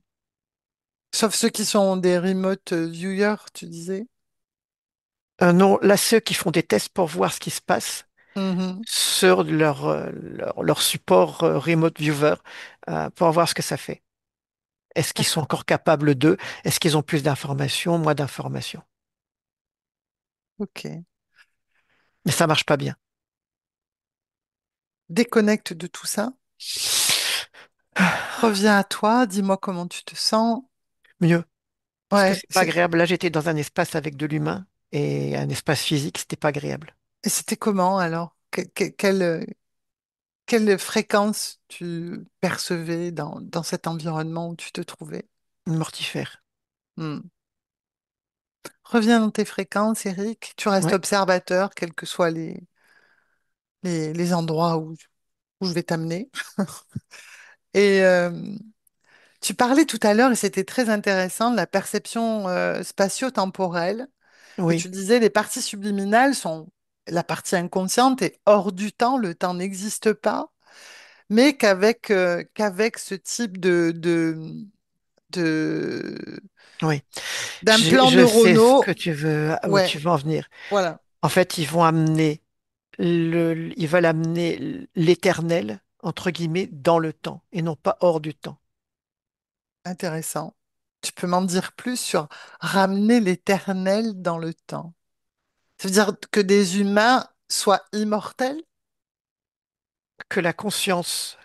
[SPEAKER 1] Sauf ceux qui sont des remote viewers, tu disais?
[SPEAKER 2] Non, là, ceux qui font des tests pour voir ce qui se passe
[SPEAKER 1] Mhm.
[SPEAKER 2] sur leur support, Remote Viewer, pour voir ce que ça fait. Est-ce qu'ils sont
[SPEAKER 1] D'accord.
[SPEAKER 2] encore capables d'eux? Est-ce qu'ils ont plus d'informations, moins d'informations?
[SPEAKER 1] OK.
[SPEAKER 2] Mais ça marche pas bien.
[SPEAKER 1] Déconnecte de tout ça. Reviens à toi. Dis-moi comment tu te sens.
[SPEAKER 2] Mieux. Parce que
[SPEAKER 1] Ouais.
[SPEAKER 2] c'est pas agréable. Là, j'étais dans un espace avec de l'humain et un espace physique, c'était pas agréable.
[SPEAKER 1] Et c'était comment alors? Quelle fréquence tu percevais dans cet environnement où tu te trouvais?
[SPEAKER 2] Mortifère.
[SPEAKER 1] Hmm. Reviens dans tes fréquences, Eric. Tu restes
[SPEAKER 2] Ouais.
[SPEAKER 1] observateur, quels que soient les endroits où je vais t'amener. Et tu parlais tout à l'heure, et c'était très intéressant, de la perception spatio-temporelle. Et tu
[SPEAKER 2] Oui.
[SPEAKER 1] disais, les parties subliminales sont la partie inconsciente et hors du temps, le temps n'existe pas, mais qu'avec ce type de-
[SPEAKER 2] Oui.
[SPEAKER 1] d'implants
[SPEAKER 2] Je sais ce que
[SPEAKER 1] neuronaux,
[SPEAKER 2] tu veux, où
[SPEAKER 1] ouais,
[SPEAKER 2] tu veux en venir.
[SPEAKER 1] voilà,
[SPEAKER 2] En fait, ils veulent amener l'éternel, entre guillemets, dans le temps et non pas hors du temps.
[SPEAKER 1] intéressant. Tu peux m'en dire plus sur ramener l'éternel dans le temps. Ça veut dire que des humains soient immortels?
[SPEAKER 2] Que la conscience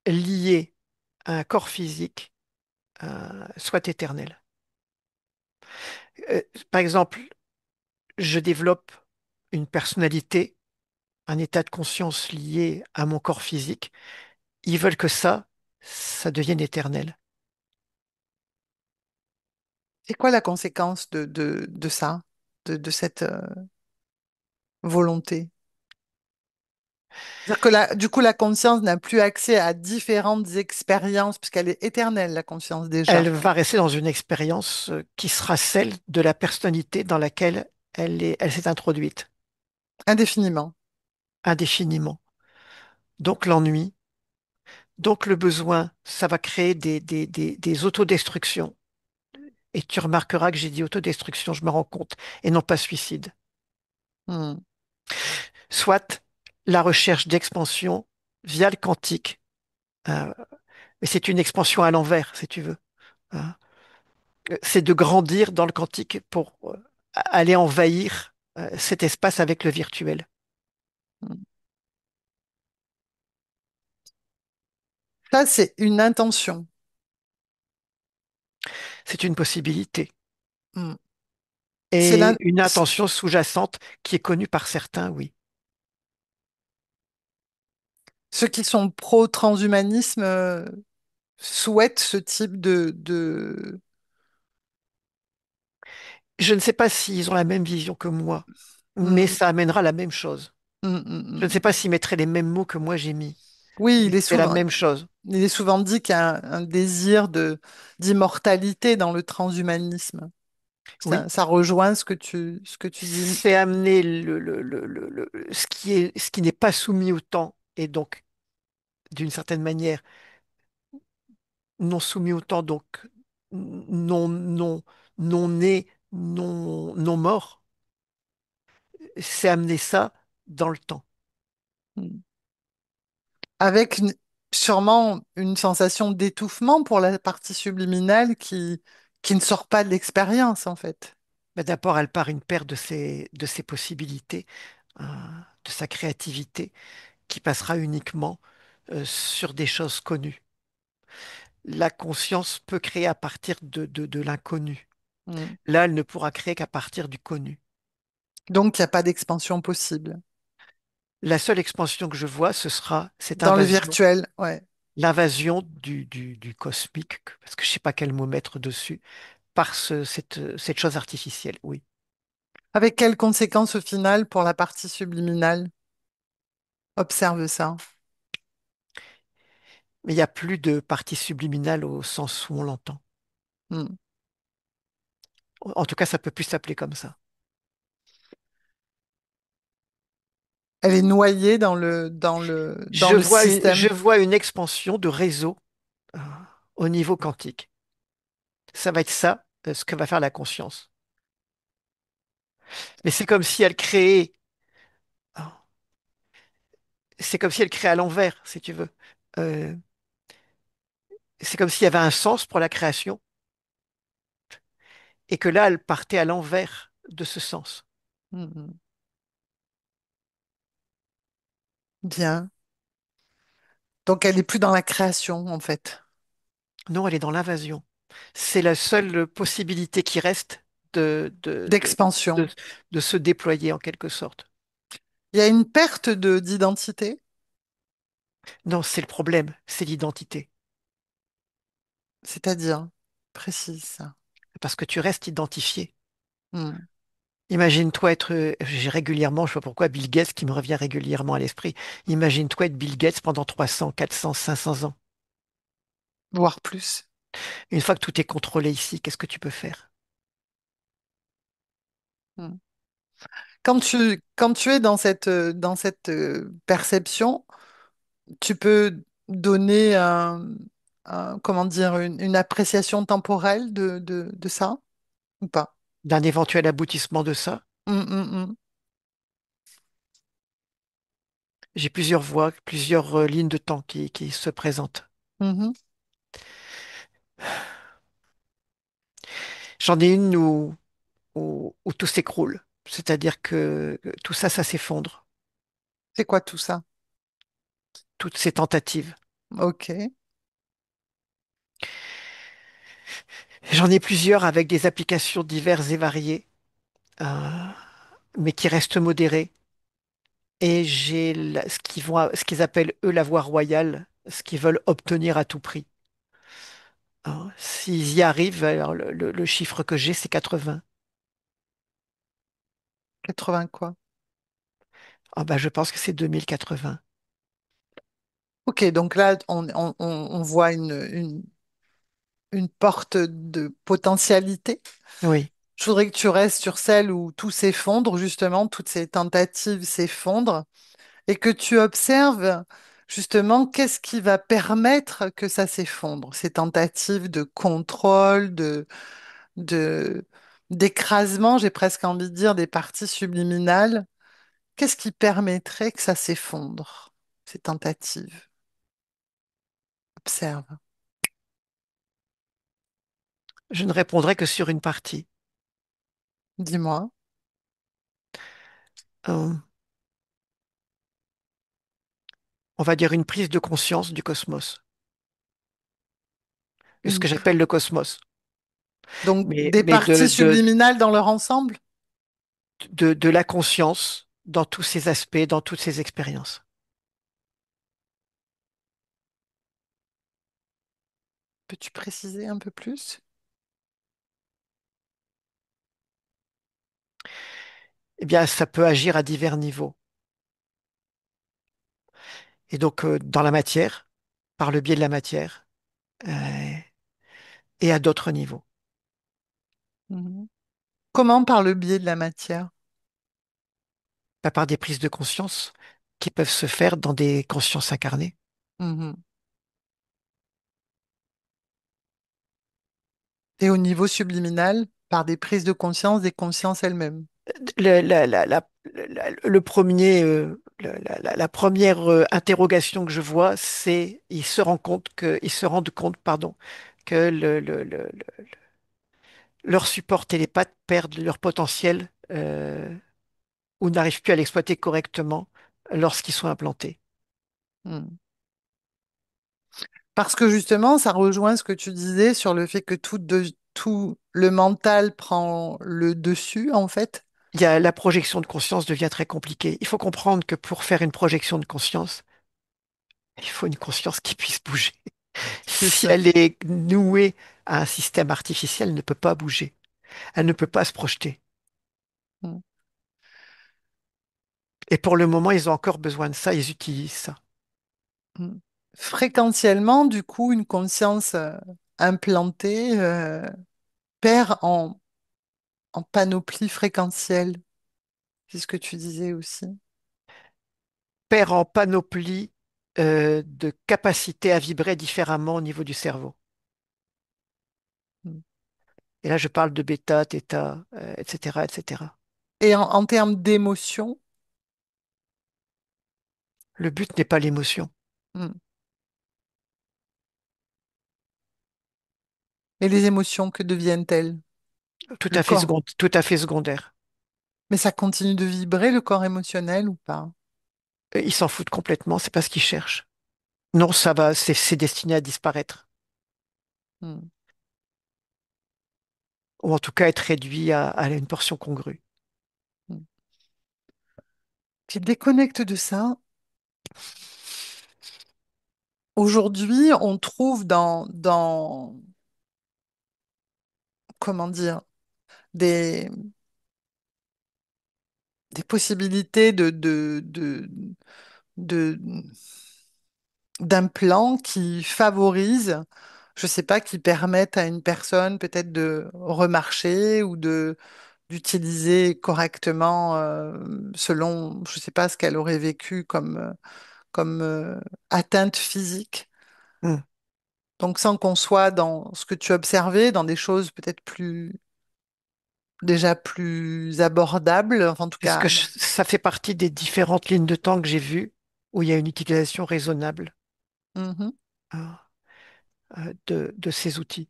[SPEAKER 2] liée à un corps physique, soit éternelle. Euh, Par exemple, je développe une personnalité, un état de conscience lié à mon corps physique. Ils veulent que ça devienne éternel.
[SPEAKER 1] C'est quoi la conséquence de ça, de cette volonté? C'est-à-dire que du coup, la conscience n'a plus accès à différentes expériences, puisqu'elle est éternelle, la conscience
[SPEAKER 2] Elle
[SPEAKER 1] déjà,
[SPEAKER 2] va rester dans une expérience, qui sera celle de la personnalité dans laquelle elle s'est introduite
[SPEAKER 1] indéfiniment.
[SPEAKER 2] indéfiniment. Donc l'ennui. Donc le besoin, ça va créer des autodestructions. Et tu remarqueras que j'ai dit autodestruction, je me rends compte, et non pas suicide.
[SPEAKER 1] Hmm,
[SPEAKER 2] Soit la recherche d'expansion via le quantique, euh, mais c'est une expansion à l'envers, si tu veux, hein. C'est de grandir dans le quantique pour aller envahir cet espace avec le virtuel.
[SPEAKER 1] hmm. Ça, c'est une intention.
[SPEAKER 2] C'est une possibilité.
[SPEAKER 1] Hmm. C'est
[SPEAKER 2] Et une intention sous-jacente qui est connue par certains, oui.
[SPEAKER 1] ceux qui sont pro-transhumanisme souhaitent ce type
[SPEAKER 2] Je ne sais pas s'ils ont la même vision que moi, mais
[SPEAKER 1] Hmm,
[SPEAKER 2] ça amènera la même chose.
[SPEAKER 1] hmm, hmm,
[SPEAKER 2] Je ne sais pas
[SPEAKER 1] hmm.
[SPEAKER 2] s'ils mettraient les mêmes mots que moi j'ai mis,
[SPEAKER 1] Oui,
[SPEAKER 2] mais c'est la même chose.
[SPEAKER 1] il est souvent dit qu'il y a un désir d'immortalité dans le transhumanisme.
[SPEAKER 2] Oui,
[SPEAKER 1] Ça rejoint ce que tu dis.
[SPEAKER 2] c'est amener ce qui n'est pas soumis au temps et donc, d'une certaine manière, non soumis au temps, donc non né, non mort, c'est amener ça dans le temps.
[SPEAKER 1] Hmm. Avec sûrement une sensation d'étouffement pour la partie subliminale qui ne sort pas de l'expérience, en fait.
[SPEAKER 2] Mais d'abord, elle part une paire de ses possibilités, euh, de sa créativité, qui passera uniquement sur des choses connues. La conscience peut créer à partir de l'inconnu.
[SPEAKER 1] Hmm.
[SPEAKER 2] Là, elle ne pourra créer qu'à partir du connu.
[SPEAKER 1] Donc, il n'y a pas d'expansion possible.
[SPEAKER 2] La seule expansion que je vois, ce sera cette
[SPEAKER 1] Dans le
[SPEAKER 2] invasion,
[SPEAKER 1] virtuel, ouais.
[SPEAKER 2] l'invasion du cosmique, parce que je ne sais pas quel mot mettre dessus, par cette chose artificielle, oui.
[SPEAKER 1] Avec quelles conséquences au final pour la partie subliminale? Observe ça.
[SPEAKER 2] Mais il n'y a plus de partie subliminale au sens où on l'entend.
[SPEAKER 1] Hmm.
[SPEAKER 2] En tout cas, ça peut plus s'appeler comme ça.
[SPEAKER 1] Elle est noyée dans le
[SPEAKER 2] Je
[SPEAKER 1] système.
[SPEAKER 2] vois une expansion de réseau euh, au niveau quantique. Ça va être ça, ce que va faire la conscience. Mais c'est comme si elle créait à l'envers, si tu veux. Euh, c'est comme s'il y avait un sens pour la création et que là, elle partait à l'envers de ce sens.
[SPEAKER 1] Hmm. Bien. Donc, elle est plus dans la création, en fait,
[SPEAKER 2] Non, elle est dans l'invasion. C'est la seule possibilité qui reste de, de, de,
[SPEAKER 1] d'expansion.
[SPEAKER 2] de, de se déployer en quelque sorte.
[SPEAKER 1] Il y a une perte d'identité,
[SPEAKER 2] Non, c'est le problème, c'est l'identité.
[SPEAKER 1] c'est-à-dire, précise ça.
[SPEAKER 2] Parce que tu restes identifié.
[SPEAKER 1] Hmm.
[SPEAKER 2] Imagine-toi être, j'ai régulièrement, je sais pas pourquoi, Bill Gates qui me revient régulièrement à l'esprit. Imagine-toi être Bill Gates pendant 300, 400, 500 ans.
[SPEAKER 1] Voire plus.
[SPEAKER 2] Une fois que tout est contrôlé ici, qu'est-ce que tu peux faire?
[SPEAKER 1] Hmm. Quand tu es dans cette perception, tu peux donner comment dire, une appréciation temporelle de ça ou pas?
[SPEAKER 2] D'un éventuel aboutissement de ça,
[SPEAKER 1] Hmm, hmm, hmm.
[SPEAKER 2] j'ai plusieurs voies, plusieurs lignes de temps qui se présentent.
[SPEAKER 1] Mhm.
[SPEAKER 2] J'en ai une où tout s'écroule. C'est-à-dire que tout ça, ça s'effondre.
[SPEAKER 1] C'est quoi tout ça?
[SPEAKER 2] Toutes ces tentatives.
[SPEAKER 1] Ok.
[SPEAKER 2] J'en ai plusieurs avec des applications diverses et variées, euh, mais qui restent modérées. Et ce qu'ils appellent eux la voie royale, ce qu'ils veulent obtenir à tout prix. Hein, s'ils y arrivent, alors le chiffre que j'ai, c'est 80.
[SPEAKER 1] 80 quoi?
[SPEAKER 2] Ah bah, je pense que c'est 2080.
[SPEAKER 1] Ok, donc là, on voit une porte de potentialité.
[SPEAKER 2] Oui,
[SPEAKER 1] Je voudrais que tu restes sur celle où tout s'effondre, justement, toutes ces tentatives s'effondrent, et que tu observes justement, qu'est-ce qui va permettre que ça s'effondre? Ces tentatives de contrôle, de, d'écrasement, j'ai presque envie de dire, des parties subliminales. Qu'est-ce qui permettrait que ça s'effondre? Ces tentatives. Observe.
[SPEAKER 2] Je ne répondrai que sur une partie.
[SPEAKER 1] Dis-moi.
[SPEAKER 2] Euh, on va dire une prise de conscience du cosmos, de ce
[SPEAKER 1] Une
[SPEAKER 2] que j'appelle le cosmos,
[SPEAKER 1] Donc,
[SPEAKER 2] mais,
[SPEAKER 1] des
[SPEAKER 2] mais
[SPEAKER 1] parties subliminales dans leur ensemble?
[SPEAKER 2] de la conscience dans tous ses aspects, dans toutes ses expériences.
[SPEAKER 1] Peux-tu préciser un peu plus?
[SPEAKER 2] Eh bien, ça peut agir à divers niveaux. Et donc, dans la matière, par le biais de la matière, euh, et à d'autres niveaux.
[SPEAKER 1] Mhm. Comment par le biais de la matière?
[SPEAKER 2] Pas par des prises de conscience qui peuvent se faire dans des consciences incarnées.
[SPEAKER 1] Mhm. Et au niveau subliminal, par des prises de conscience des consciences elles-mêmes.
[SPEAKER 2] Le premier, la première interrogation que je vois, c'est ils se rendent compte, pardon, que leur support télépathe perdent leur potentiel ou n'arrivent plus à l'exploiter correctement lorsqu'ils sont implantés.
[SPEAKER 1] Mhm. Parce que justement, ça rejoint ce que tu disais sur le fait que tout le mental prend le dessus, en fait.
[SPEAKER 2] La projection de conscience devient très compliquée. Il faut comprendre que pour faire une projection de conscience, il faut une conscience qui puisse bouger.
[SPEAKER 1] C'est
[SPEAKER 2] Si
[SPEAKER 1] ça.
[SPEAKER 2] elle est nouée à un système artificiel, elle ne peut pas bouger. Elle ne peut pas se projeter.
[SPEAKER 1] Mhm.
[SPEAKER 2] Et pour le moment, ils ont encore besoin de ça, ils utilisent ça.
[SPEAKER 1] Mhm. Fréquentiellement, du coup, une conscience implantée perd en panoplie fréquentielle. C'est ce que tu disais aussi.
[SPEAKER 2] Perd en panoplie de capacité à vibrer différemment au niveau du cerveau.
[SPEAKER 1] Mhm.
[SPEAKER 2] Et là, je parle de bêta, θ, etc., etc.
[SPEAKER 1] Et en termes d'émotion,
[SPEAKER 2] Le but n'est pas l'émotion.
[SPEAKER 1] mhm. Et les émotions, que deviennent-elles? Le corps.
[SPEAKER 2] Tout à fait secondaire.
[SPEAKER 1] Mais ça continue de vibrer, le corps émotionnel ou pas?
[SPEAKER 2] Ils s'en foutent complètement, c'est pas ce qu'ils cherchent. Non, c'est destiné à disparaître.
[SPEAKER 1] Mhm.
[SPEAKER 2] Ou en tout cas être réduit à une portion congrue.
[SPEAKER 1] Mhm. Tu te déconnectes de ça. Aujourd'hui, on trouve comment dire, des, des possibilités de- d'implants qui favorisent, je sais pas, qui permettent à une personne peut-être de remarcher ou d'utiliser correctement selon, je sais pas, ce qu'elle aurait vécu comme atteinte physique.
[SPEAKER 2] Hmm.
[SPEAKER 1] Donc sans qu'on soit dans ce que tu observais, dans des choses peut-être déjà plus abordables, enfin, en tout cas.
[SPEAKER 2] Ça fait partie des différentes lignes de temps que j'ai vues où il y a une utilisation raisonnable
[SPEAKER 1] Mhm.
[SPEAKER 2] hein, de ces outils.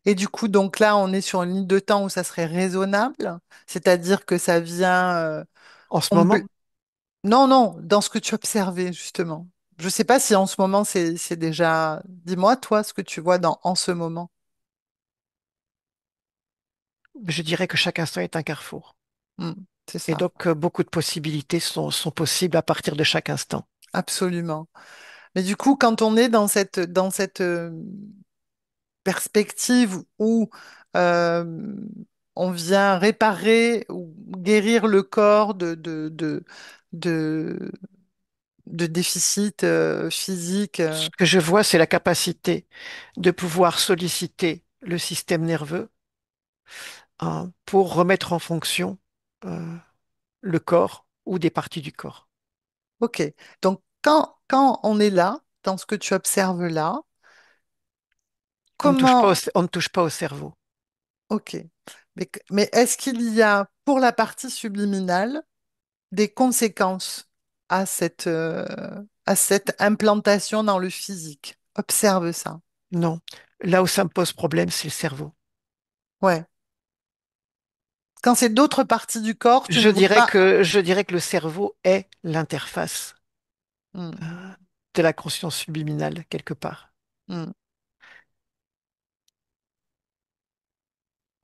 [SPEAKER 1] Et du coup, donc là, on est sur une ligne de temps où ça serait raisonnable, c'est-à-dire que ça vient
[SPEAKER 2] En ce
[SPEAKER 1] combler.
[SPEAKER 2] moment,
[SPEAKER 1] Non, non, dans ce que tu observais, justement. Je sais pas si en ce moment, c'est déjà. Dis-moi, toi, ce que tu vois en ce moment.
[SPEAKER 2] je dirais que chaque instant est un carrefour.
[SPEAKER 1] Hmm, c'est
[SPEAKER 2] Et
[SPEAKER 1] ça,
[SPEAKER 2] donc, beaucoup de possibilités sont possibles à partir de chaque instant.
[SPEAKER 1] absolument. Mais du coup, quand on est dans cette perspective où euh, on vient réparer ou guérir le corps de, de déficits physiques.
[SPEAKER 2] Ce que je vois, c'est la capacité de pouvoir solliciter le système nerveux hein, pour remettre en fonction le corps ou des parties du corps.
[SPEAKER 1] Ok. Donc, quand quand on est là, dans ce que tu observes là,
[SPEAKER 2] On ne touche pas
[SPEAKER 1] comment...
[SPEAKER 2] on ne touche pas au cerveau.
[SPEAKER 1] Ok. Mais est-ce qu'il y a, pour la partie subliminale, des conséquences à cette implantation dans le physique? Observe ça.
[SPEAKER 2] Non. Là où ça me pose problème, c'est le cerveau.
[SPEAKER 1] Ouais. Quand c'est d'autres parties du corps, tu ne vois pas.
[SPEAKER 2] Je dirais que le cerveau est l'interface
[SPEAKER 1] Hmm,
[SPEAKER 2] euh, de la conscience subliminale, quelque part.
[SPEAKER 1] hmm.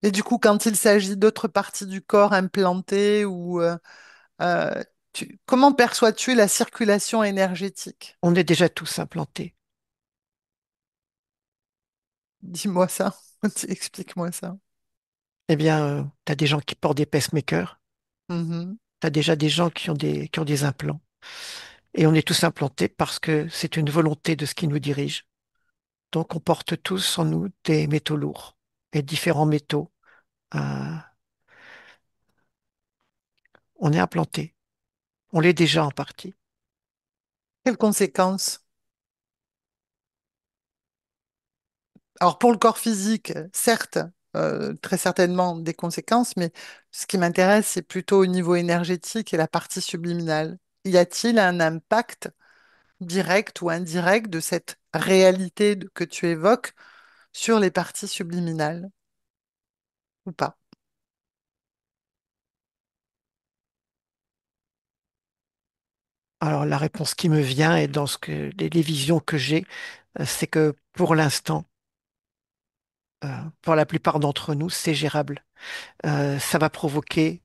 [SPEAKER 1] Et du coup, quand il s'agit d'autres parties du corps implantées ou euh, comment perçois-tu la circulation énergétique?
[SPEAKER 2] On est déjà tous implantés.
[SPEAKER 1] Dis-moi ça. Explique-moi ça.
[SPEAKER 2] Eh bien, tu as des gens qui portent des pacemakers,
[SPEAKER 1] Mhm.
[SPEAKER 2] tu as déjà des gens qui ont des implants. Et on est tous implantés parce que c'est une volonté de ce qui nous dirige. Donc, on porte tous en nous des métaux lourds et différents métaux. Euh, on est implanté. On l'est déjà en partie.
[SPEAKER 1] Quelles conséquences? Alors pour le corps physique, certes, très certainement des conséquences, mais ce qui m'intéresse, c'est plutôt au niveau énergétique et la partie subliminale. Y a-t-il un impact direct ou indirect de cette réalité que tu évoques sur les parties subliminales ou pas?
[SPEAKER 2] Alors, la réponse qui me vient et dans les visions que j'ai, c'est que pour l'instant, pour la plupart d'entre nous, c'est gérable. Ça va provoquer,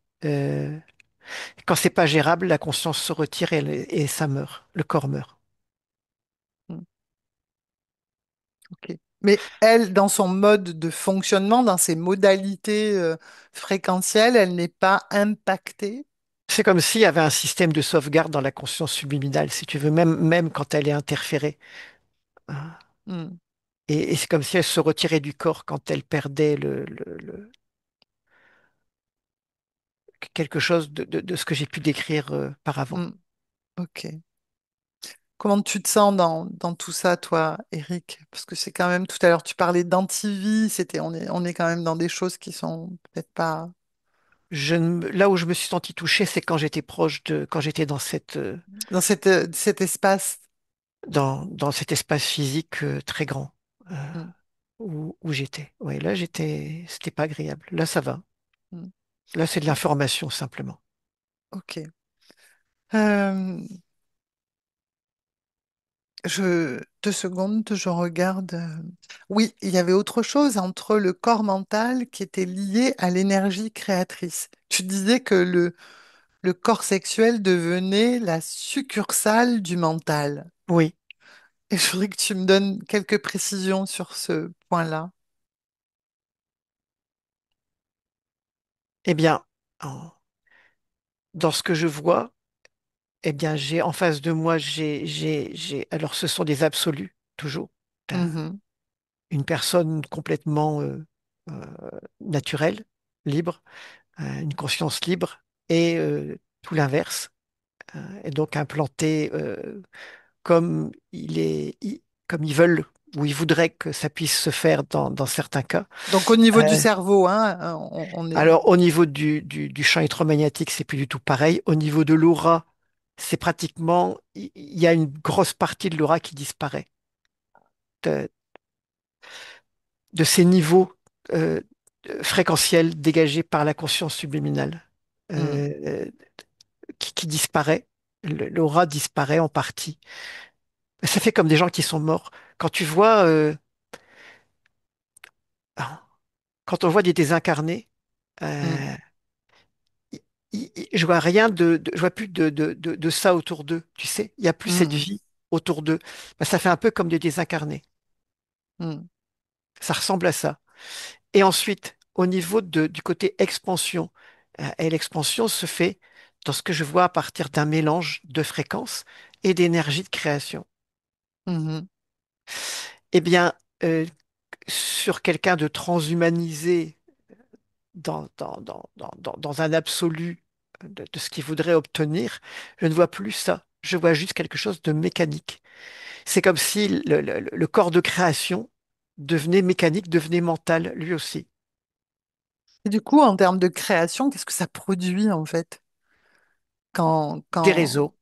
[SPEAKER 2] quand c'est pas gérable, la conscience se retire et ça meurt. Le corps meurt.
[SPEAKER 1] Hmm, ok. Mais elle, dans son mode de fonctionnement, dans ses modalités fréquentielles, elle n'est pas impactée.
[SPEAKER 2] C'est comme s'il y avait un système de sauvegarde dans la conscience subliminale, si tu veux, même quand elle est interférée. Hein.
[SPEAKER 1] Hmm,
[SPEAKER 2] Et c'est comme si elle se retirait du corps quand elle perdait quelque chose de ce que j'ai pu décrire par avant.
[SPEAKER 1] hmm, ok. Comment tu te sens dans tout ça, toi, Eric? Parce que c'est quand même, tout à l'heure, tu parlais d'antivie, on est quand même dans des choses qui sont peut-être pas
[SPEAKER 2] Là où je me suis senti touché, c'est quand quand j'étais
[SPEAKER 1] dans cet espace.
[SPEAKER 2] dans cet espace physique très grand euh,
[SPEAKER 1] Mm,
[SPEAKER 2] où j'étais. Ouais, là, c'était pas agréable. Là, ça va.
[SPEAKER 1] mm.
[SPEAKER 2] Là, c'est de l'information simplement.
[SPEAKER 1] Ok. Euh, 2 secondes, je regarde. Oui, il y avait autre chose entre le corps mental qui était lié à l'énergie créatrice. Tu disais que le corps sexuel devenait la succursale du mental.
[SPEAKER 2] Oui.
[SPEAKER 1] Et je voudrais que tu me donnes quelques précisions sur ce point-là.
[SPEAKER 2] Eh bien, en- dans ce que je vois, eh bien, j'ai en face de moi, alors ce sont des absolus, toujours.
[SPEAKER 1] Mhm,
[SPEAKER 2] Une personne complètement euh, naturelle, libre, une conscience libre, et tout l'inverse, et donc implanté comme ils veulent ou ils voudraient que ça puisse se faire dans certains cas.
[SPEAKER 1] donc au niveau du
[SPEAKER 2] Euh,
[SPEAKER 1] cerveau, hein, on est.
[SPEAKER 2] alors au niveau du champ électromagnétique, c'est plus du tout pareil. Au niveau de l'aura, c'est pratiquement, il y a une grosse partie de l'aura qui disparaît. De, de ces niveaux euh, fréquentiels dégagés par la conscience subliminale
[SPEAKER 1] Hmm,
[SPEAKER 2] euh, qui disparaît. L'aura disparaît en partie. Ça fait comme des gens qui sont morts. Quand tu vois, quand on voit des désincarnés,
[SPEAKER 1] hmm,
[SPEAKER 2] euh, je vois rien je vois plus de ça autour d'eux. Tu sais, il y a plus cette
[SPEAKER 1] hmm,
[SPEAKER 2] vie autour d'eux. Ben, ça fait un peu comme des désincarnés.
[SPEAKER 1] hmm,
[SPEAKER 2] Ça ressemble à ça. Et ensuite, au niveau du côté expansion, et l'expansion se fait dans ce que je vois à partir d'un mélange de fréquences et d'énergie de création.
[SPEAKER 1] mhm,
[SPEAKER 2] Eh bien, sur quelqu'un de transhumanisé dans un absolu de ce qu'il voudrait obtenir, je ne vois plus ça. je vois juste quelque chose de mécanique. C'est comme si le corps de création devenait mécanique, devenait mental lui aussi.
[SPEAKER 1] Et du coup, en termes de création, qu'est-ce que ça produit en fait
[SPEAKER 2] Des
[SPEAKER 1] quand...
[SPEAKER 2] réseaux,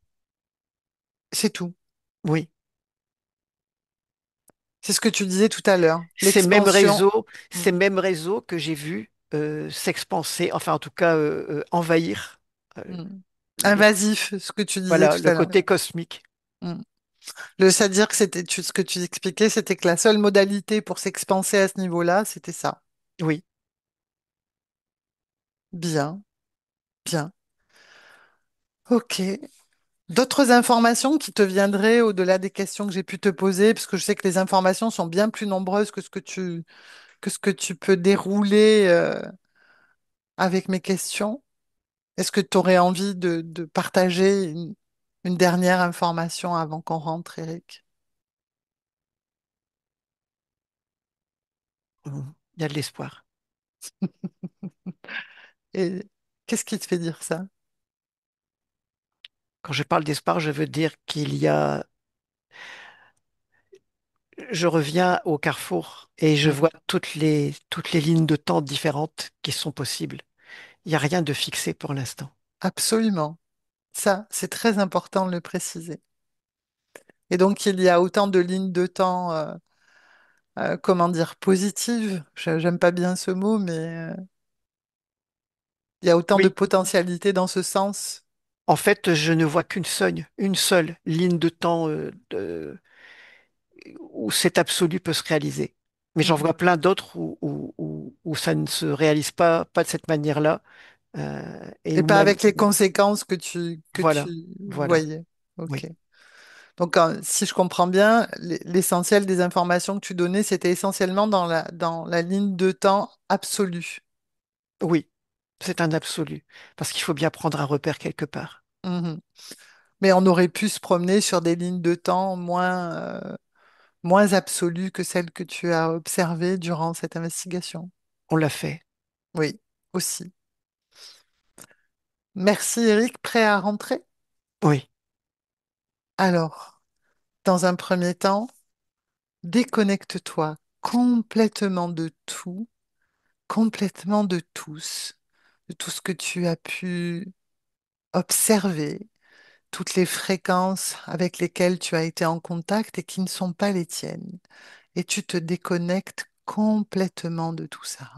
[SPEAKER 1] C'est tout.
[SPEAKER 2] oui.
[SPEAKER 1] C'est ce que tu disais tout à l'heure.
[SPEAKER 2] Ces mêmes
[SPEAKER 1] L'expansion
[SPEAKER 2] réseaux,
[SPEAKER 1] mm,
[SPEAKER 2] ces mêmes réseaux que j'ai vus s'expanser, enfin en tout cas envahir euh,
[SPEAKER 1] mm.
[SPEAKER 2] le,
[SPEAKER 1] Invasif, ce que tu disais
[SPEAKER 2] voilà,
[SPEAKER 1] tout
[SPEAKER 2] le
[SPEAKER 1] à l'heure.
[SPEAKER 2] côté cosmique.
[SPEAKER 1] Mm. C'est-à-dire que ce que tu expliquais, c'était que la seule modalité pour s'expanser à ce niveau-là, c'était ça.
[SPEAKER 2] Oui,
[SPEAKER 1] Bien, bien. Ok. D'autres informations qui te viendraient au-delà des questions que j'ai pu te poser, parce que je sais que les informations sont bien plus nombreuses que ce que tu peux dérouler avec mes questions. Est-ce que tu aurais envie de partager une dernière information avant qu'on rentre, Eric?
[SPEAKER 2] il y a de l'espoir.
[SPEAKER 1] Et qu'est-ce qui te fait dire ça?
[SPEAKER 2] Quand je parle d'espoir, je veux dire je reviens au carrefour et je
[SPEAKER 1] Mm.
[SPEAKER 2] vois toutes les lignes de temps différentes qui sont possibles. Il n'y a rien de fixé pour l'instant.
[SPEAKER 1] Absolument. Ça, c'est très important de le préciser. Et donc, il y a autant de lignes de temps, comment dire, positives. J'aime pas bien ce mot, mais il y a autant de
[SPEAKER 2] Oui.
[SPEAKER 1] potentialités dans ce sens.
[SPEAKER 2] En fait, je ne vois une seule ligne de temps où cet absolu peut se réaliser. Mais j'en
[SPEAKER 1] Mm.
[SPEAKER 2] vois plein d'autres où ça ne se réalise pas de cette manière-là. Et
[SPEAKER 1] Et pas
[SPEAKER 2] même,
[SPEAKER 1] avec les conséquences que tu
[SPEAKER 2] voilà, voilà,
[SPEAKER 1] voyais. Ok.
[SPEAKER 2] oui,
[SPEAKER 1] Donc, si je comprends bien, l'essentiel des informations que tu donnais, c'était essentiellement dans la ligne de temps absolue.
[SPEAKER 2] oui, c'est un absolu. Parce qu'il faut bien prendre un repère quelque part.
[SPEAKER 1] Mhm. Mais on aurait pu se promener sur des lignes de temps moins absolues que celles que tu as observées durant cette investigation.
[SPEAKER 2] On l'a fait,
[SPEAKER 1] Oui, aussi. Merci Eric, prêt à rentrer?
[SPEAKER 2] oui,
[SPEAKER 1] Alors, dans un premier temps, déconnecte-toi complètement de tout, complètement de tous, de tout ce que tu as pu observer, toutes les fréquences avec lesquelles tu as été en contact et qui ne sont pas les tiennes. Et tu te déconnectes complètement de tout ça.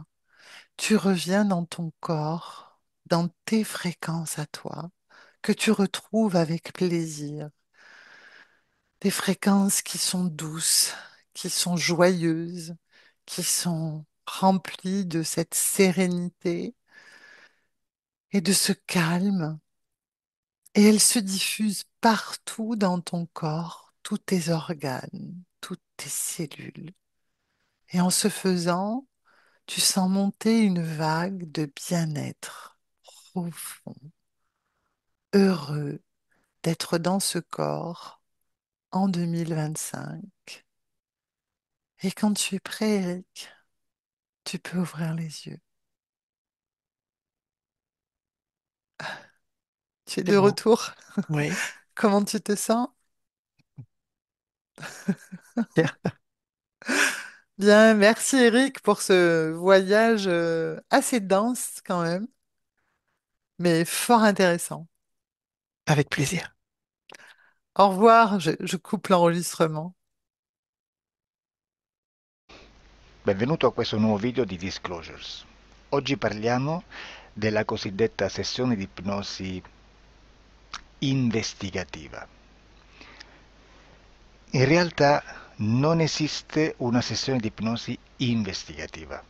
[SPEAKER 1] Tu reviens dans ton corps, dans tes fréquences à toi, que tu retrouves avec plaisir. Des fréquences qui sont douces, qui sont joyeuses, qui sont remplies de cette sérénité et de ce calme. Et elles se diffusent partout dans ton corps, tous tes organes, toutes tes cellules. Et en ce faisant, tu sens monter une vague de bien-être profond, heureux d'être dans ce corps en 2025. Et quand tu es prêt, Eric, tu peux ouvrir les yeux. Tu es
[SPEAKER 2] c'est
[SPEAKER 1] de
[SPEAKER 2] bon,
[SPEAKER 1] retour.
[SPEAKER 2] oui.
[SPEAKER 1] Comment tu te sens?
[SPEAKER 2] Bien.
[SPEAKER 1] Bien, merci Eric pour ce voyage assez dense quand même, mais fort intéressant.
[SPEAKER 2] Avec plaisir.
[SPEAKER 1] Au revoir, je coupe l'enregistrement.
[SPEAKER 3] Benvenuto a questo nuovo video di Disclosures. Oggi parliamo della cosiddetta sessione di ipnosi investigativa. In realtà non esiste una sessione di ipnosi investigativa.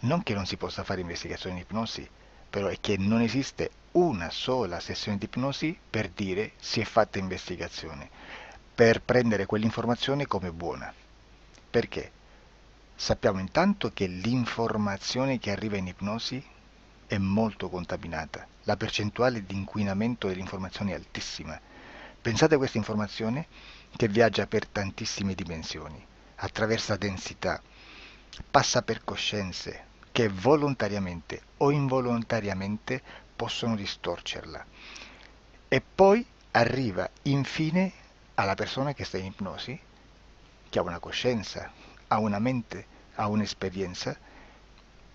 [SPEAKER 3] Non che non si possa fare investigazione di ipnosi, però è che non esiste una sola sessione di ipnosi per dire si è fatta investigazione, per prendere quell'informazione come buona. Perché? Sappiamo intanto che l'informazione che arriva in ipnosi è molto contaminata. La percentuale di inquinamento dell'informazione è altissima. Pensate a questa informazione che viaggia per tantissime dimensioni, attraversa densità, passa per coscienze che volontariamente o involontariamente possono distorcerla. E poi arriva infine alla persona che sta in ipnosi, che ha una coscienza, ha una mente, ha un'esperienza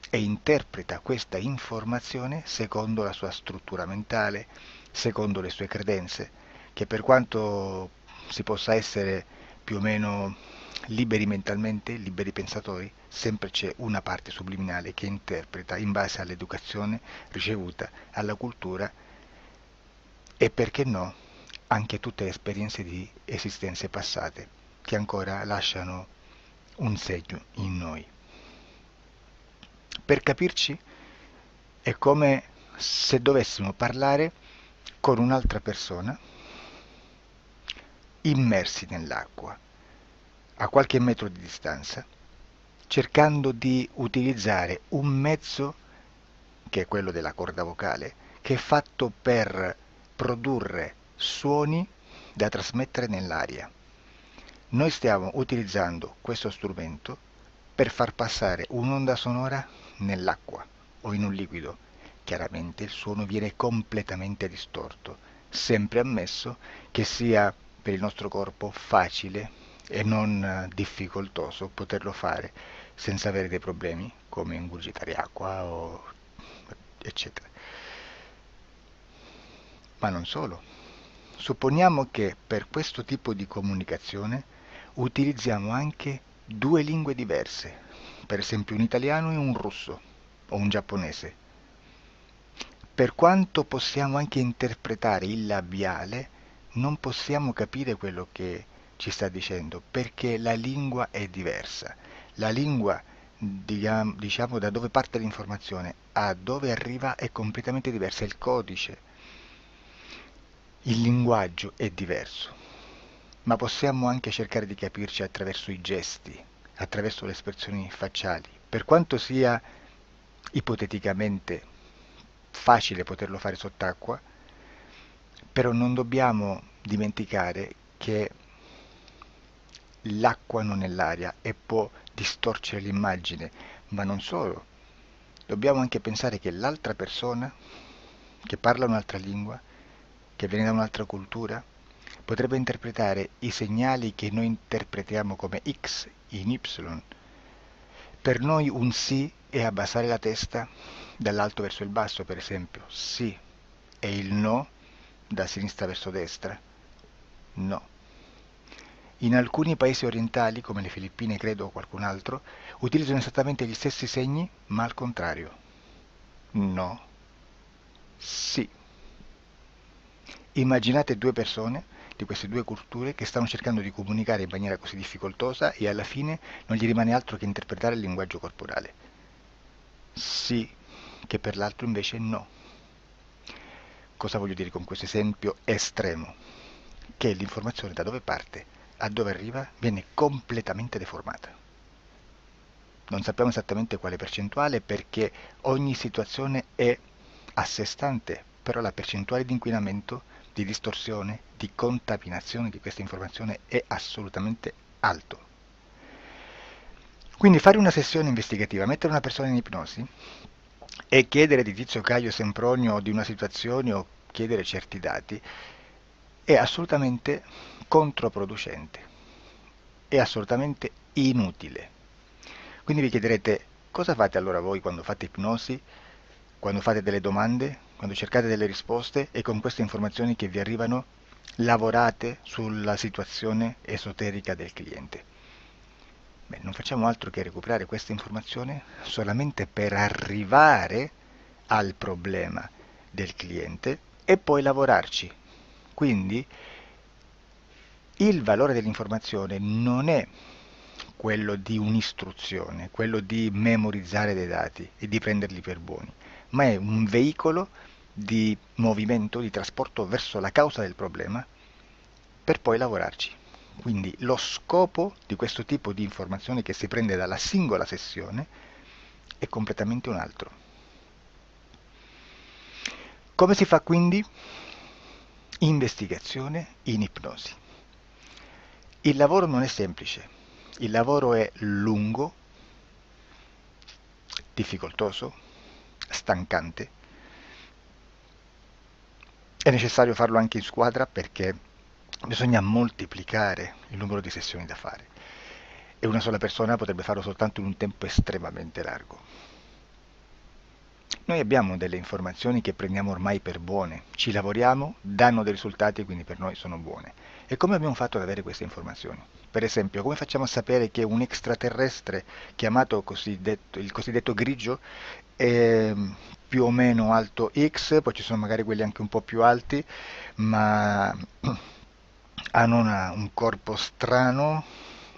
[SPEAKER 3] e interpreta questa informazione secondo la sua struttura mentale, secondo le sue credenze, che per quanto si possa essere più o meno liberi mentalmente, liberi pensatori, sempre c'è una parte subliminale che interpreta in base all'educazione ricevuta, alla cultura e perché no, anche tutte le esperienze di esistenze passate che ancora lasciano un segno in noi. Per capirci, è come se dovessimo parlare con un'altra persona immersi nell'acqua, a qualche metro di distanza, cercando di utilizzare un mezzo, che è quello della corda vocale, che è fatto per produrre suoni da trasmettere nell'aria. Noi stiamo utilizzando questo strumento per far passare un'onda sonora nell'acqua o in un liquido. Chiaramente il suono viene completamente distorto, sempre ammesso che sia per il nostro corpo facile e non difficoltoso poterlo fare senza avere dei problemi come ingurgitare acqua o eccetera. Ma non solo. Supponiamo che per questo tipo di comunicazione utilizziamo anche due lingue diverse, per esempio un italiano e un russo o un giapponese. Per quanto possiamo anche interpretare il labiale, non possiamo capire quello che ci sta dicendo, perché la lingua è diversa. La lingua, diciamo, da dove parte l'informazione a dove arriva è completamente diversa, il codice, il linguaggio è diverso, ma possiamo anche cercare di capirci attraverso i gesti, attraverso le espressioni facciali. Per quanto sia ipoteticamente facile poterlo fare sott'acqua, però non dobbiamo dimenticare che l'acqua non è l'aria e può distorcere l'immagine, ma non solo. Dobbiamo anche pensare che l'altra persona, che parla un'altra lingua, che viene da un'altra cultura, potrebbe interpretare i segnali che noi interpretiamo come X in Y. Per noi un sì è abbassare la testa dall'alto verso il basso, per esempio, sì, e il no da sinistra verso destra, no. In alcuni paesi orientali, come le Filippine credo o qualcun altro, utilizzano esattamente gli stessi segni, ma al contrario. No, sì. Immaginate due persone di queste due culture che stanno cercando di comunicare in maniera così difficoltosa e alla fine non gli rimane altro che interpretare il linguaggio corporale. Sì, che per l'altro invece no. Cosa voglio dire con questo esempio estremo? Che l'informazione da dove parte a dove arriva viene completamente deformata. Non sappiamo esattamente quale percentuale perché ogni situazione è a sé stante, però la percentuale di inquinamento, di distorsione, di contaminazione di questa informazione è assolutamente alto. Quindi fare una sessione investigativa, mettere una persona in ipnosi e chiedere di Tizio Caio Sempronio di una situazione o chiedere certi dati è assolutamente controproducente, è assolutamente inutile. Quindi vi chiederete cosa fate allora voi quando fate ipnosi, quando fate delle domande, quando cercate delle risposte e con queste informazioni che vi arrivano lavorate sulla situazione esoterica del cliente. Beh, non facciamo altro che recuperare questa informazione solamente per arrivare al problema del cliente e poi lavorarci. Quindi il valore dell'informazione non è quello di un'istruzione, quello di memorizzare dei dati e di prenderli per buoni, ma è un veicolo di movimento, di trasporto verso la causa del problema per poi lavorarci. Quindi lo scopo di questo tipo di informazione che si prende dalla singola sessione è completamente un altro. Come si fa quindi? Investigazione in ipnosi. Il lavoro non è semplice, il lavoro è lungo, difficoltoso, stancante È necessario farlo anche in squadra perché bisogna moltiplicare il numero di sessioni da fare e una sola persona potrebbe farlo soltanto in un tempo estremamente largo. Noi abbiamo delle informazioni che prendiamo ormai per buone, ci lavoriamo, danno dei risultati e quindi per noi sono buone. E come abbiamo fatto ad avere queste informazioni? Per esempio, come facciamo a sapere che un extraterrestre chiamato il cosiddetto grigio è più o meno alto X, poi ci sono magari quelli anche un po' più alti, ma hanno un corpo strano,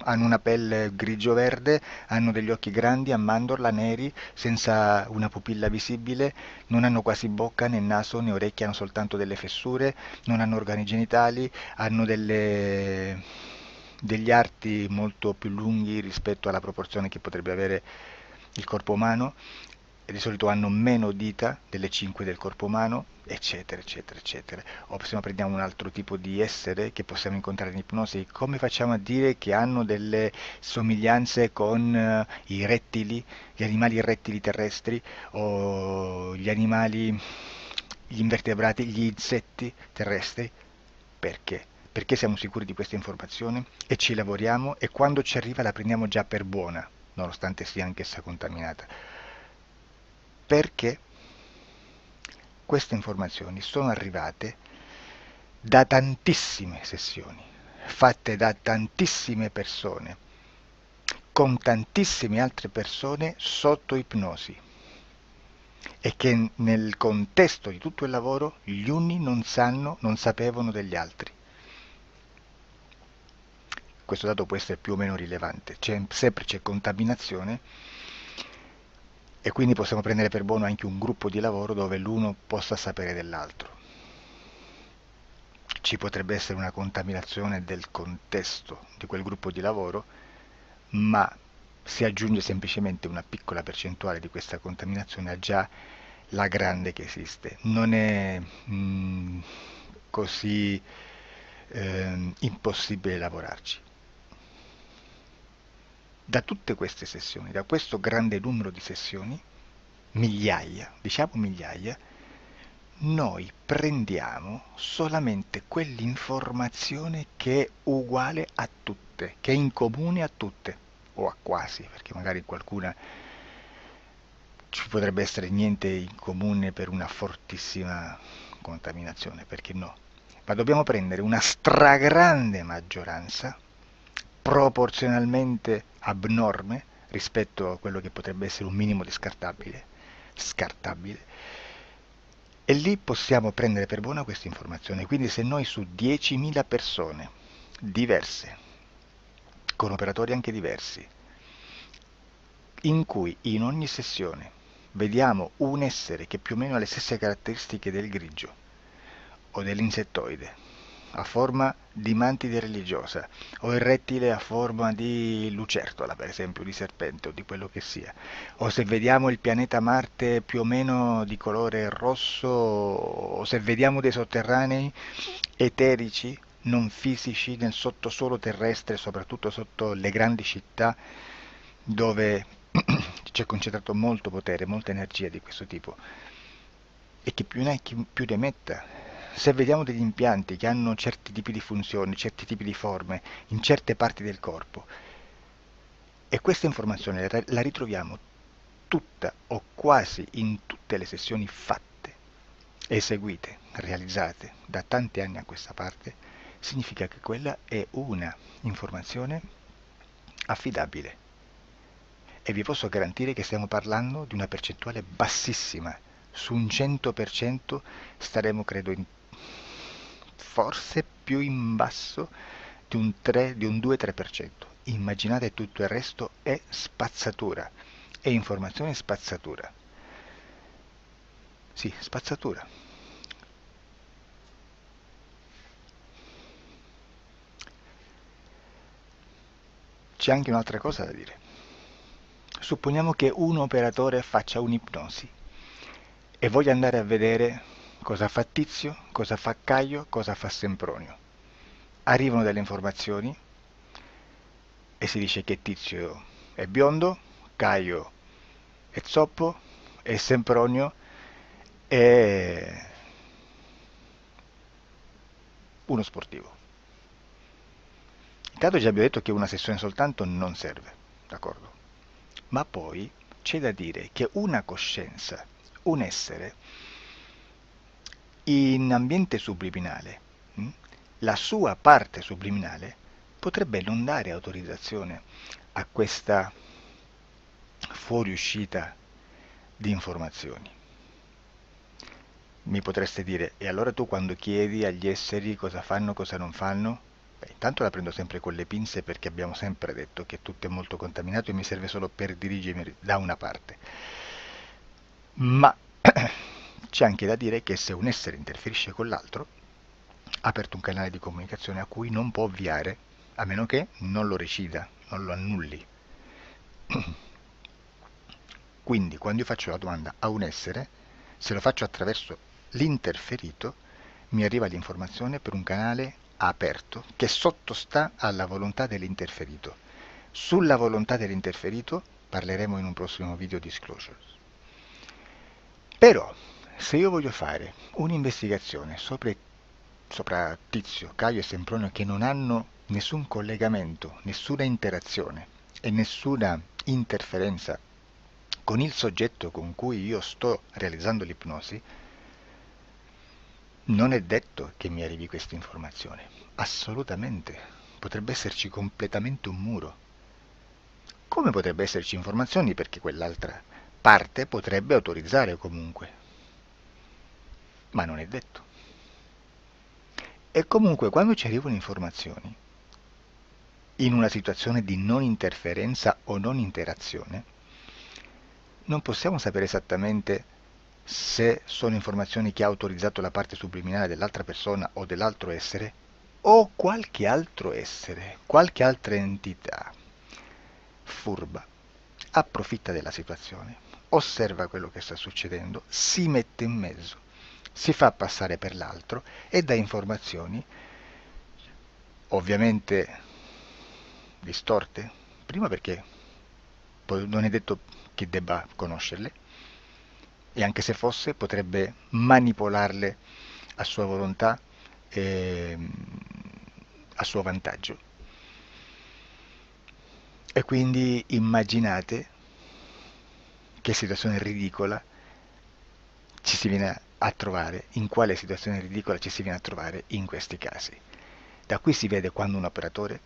[SPEAKER 3] hanno una pelle grigio-verde, hanno degli occhi grandi a mandorla neri, senza una pupilla visibile, non hanno quasi bocca né naso né orecchie, hanno soltanto delle fessure, non hanno organi genitali, hanno degli arti molto più lunghi rispetto alla proporzione che potrebbe avere il corpo umano, e di solito hanno meno dita delle 5 del corpo umano, eccetera, eccetera, eccetera. O se prendiamo un altro tipo di essere che possiamo incontrare in ipnosi, come facciamo a dire che hanno delle somiglianze con i rettili, gli animali rettili terrestri o gli invertebrati, gli insetti terrestri? Perché? Perché siamo sicuri di questa informazione e ci lavoriamo e quando ci arriva la prendiamo già per buona, nonostante sia anch'essa contaminata. Perché queste informazioni sono arrivate da tantissime sessioni, fatte da tantissime persone, con tantissime altre persone sotto ipnosi e che nel contesto di tutto il lavoro gli uni non sapevano degli altri. Questo dato può essere più o meno rilevante, sempre c'è contaminazione e quindi possiamo prendere per buono anche un gruppo di lavoro dove l'uno possa sapere dell'altro. Ci potrebbe essere una contaminazione del contesto di quel gruppo di lavoro, ma si aggiunge semplicemente una piccola percentuale di questa contaminazione a già la grande che esiste. Non è così impossibile lavorarci. Da tutte queste sessioni, da questo grande numero di sessioni, migliaia, diciamo migliaia, noi prendiamo solamente quell'informazione che è uguale a tutte, che è in comune a tutte, o a quasi, perché magari qualcuna ci potrebbe essere niente in comune per una fortissima contaminazione, perché no? Ma dobbiamo prendere una stragrande maggioranza, proporzionalmente abnorme rispetto a quello che potrebbe essere un minimo di scartabile, e lì possiamo prendere per buona questa informazione. Quindi se noi su 10.000 persone diverse, con operatori anche diversi, in cui in ogni sessione vediamo un essere che più o meno ha le stesse caratteristiche del grigio o dell'insettoide, a forma di mantide religiosa, o il rettile a forma di lucertola, per esempio, di serpente o di quello che sia, o se vediamo il pianeta Marte più o meno di colore rosso, o se vediamo dei sotterranei eterici, non fisici, nel sottosuolo terrestre, soprattutto sotto le grandi città, dove c'è concentrato molto potere, molta energia di questo tipo, e che più ne hai più ne metta. Se vediamo degli impianti che hanno certi tipi di funzioni, certi tipi di forme in certe parti del corpo, e questa informazione la ritroviamo tutta o quasi in tutte le sessioni fatte, eseguite, realizzate da tanti anni a questa parte, significa che quella è una informazione affidabile. E vi posso garantire che stiamo parlando di una percentuale bassissima. Su un 100% staremo, credo, forse più in basso di un 2-3%. Immaginate, tutto il resto è spazzatura, è informazione spazzatura. Sì, spazzatura. C'è anche un'altra cosa da dire. Supponiamo che un operatore faccia un'ipnosi e voglia andare a vedere cosa fa Tizio, cosa fa Caio, cosa fa Sempronio. Arrivano delle informazioni e si dice che Tizio è biondo, Caio è zoppo e Sempronio è uno sportivo. Intanto già abbiamo detto che una sessione soltanto non serve, d'accordo? Ma poi c'è da dire che una coscienza, un essere, in ambiente subliminale, la sua parte subliminale potrebbe non dare autorizzazione a questa fuoriuscita di informazioni. Mi potreste dire, e allora tu quando chiedi agli esseri cosa fanno, cosa non fanno? Beh, intanto la prendo sempre con le pinze perché abbiamo sempre detto che tutto è molto contaminato e mi serve solo per dirigermi da una parte. Ma c'è anche da dire che se un essere interferisce con l'altro, ha aperto un canale di comunicazione a cui non può ovviare, a meno che non lo recida, non lo annulli. Quindi quando io faccio la domanda a un essere, se lo faccio attraverso l'interferito, mi arriva l'informazione per un canale aperto che sottostà alla volontà dell'interferito. Sulla volontà dell'interferito parleremo in un prossimo video disclosures. Però, se io voglio fare un'investigazione sopra Tizio, Caio e Sempronio che non hanno nessun collegamento, nessuna interazione e nessuna interferenza con il soggetto con cui io sto realizzando l'ipnosi, non è detto che mi arrivi questa informazione. Assolutamente. Potrebbe esserci completamente un muro. Come potrebbe esserci informazioni perché quell'altra parte potrebbe autorizzare comunque. Ma non è detto. E comunque quando ci arrivano informazioni, in una situazione di non interferenza o non interazione, non possiamo sapere esattamente se sono informazioni che ha autorizzato la parte subliminale dell'altra persona o dell'altro essere, o qualche altro essere, qualche altra entità furba, approfitta della situazione, osserva quello che sta succedendo, si mette in mezzo, si fa passare per l'altro e dà informazioni, ovviamente distorte, prima perché non è detto che debba conoscerle, e anche se fosse potrebbe manipolarle a sua volontà e a suo vantaggio. E quindi immaginate che situazione ridicola ci si viene a trovare, in quale situazione ridicola ci si viene a trovare in questi casi. Da qui si vede quando un operatore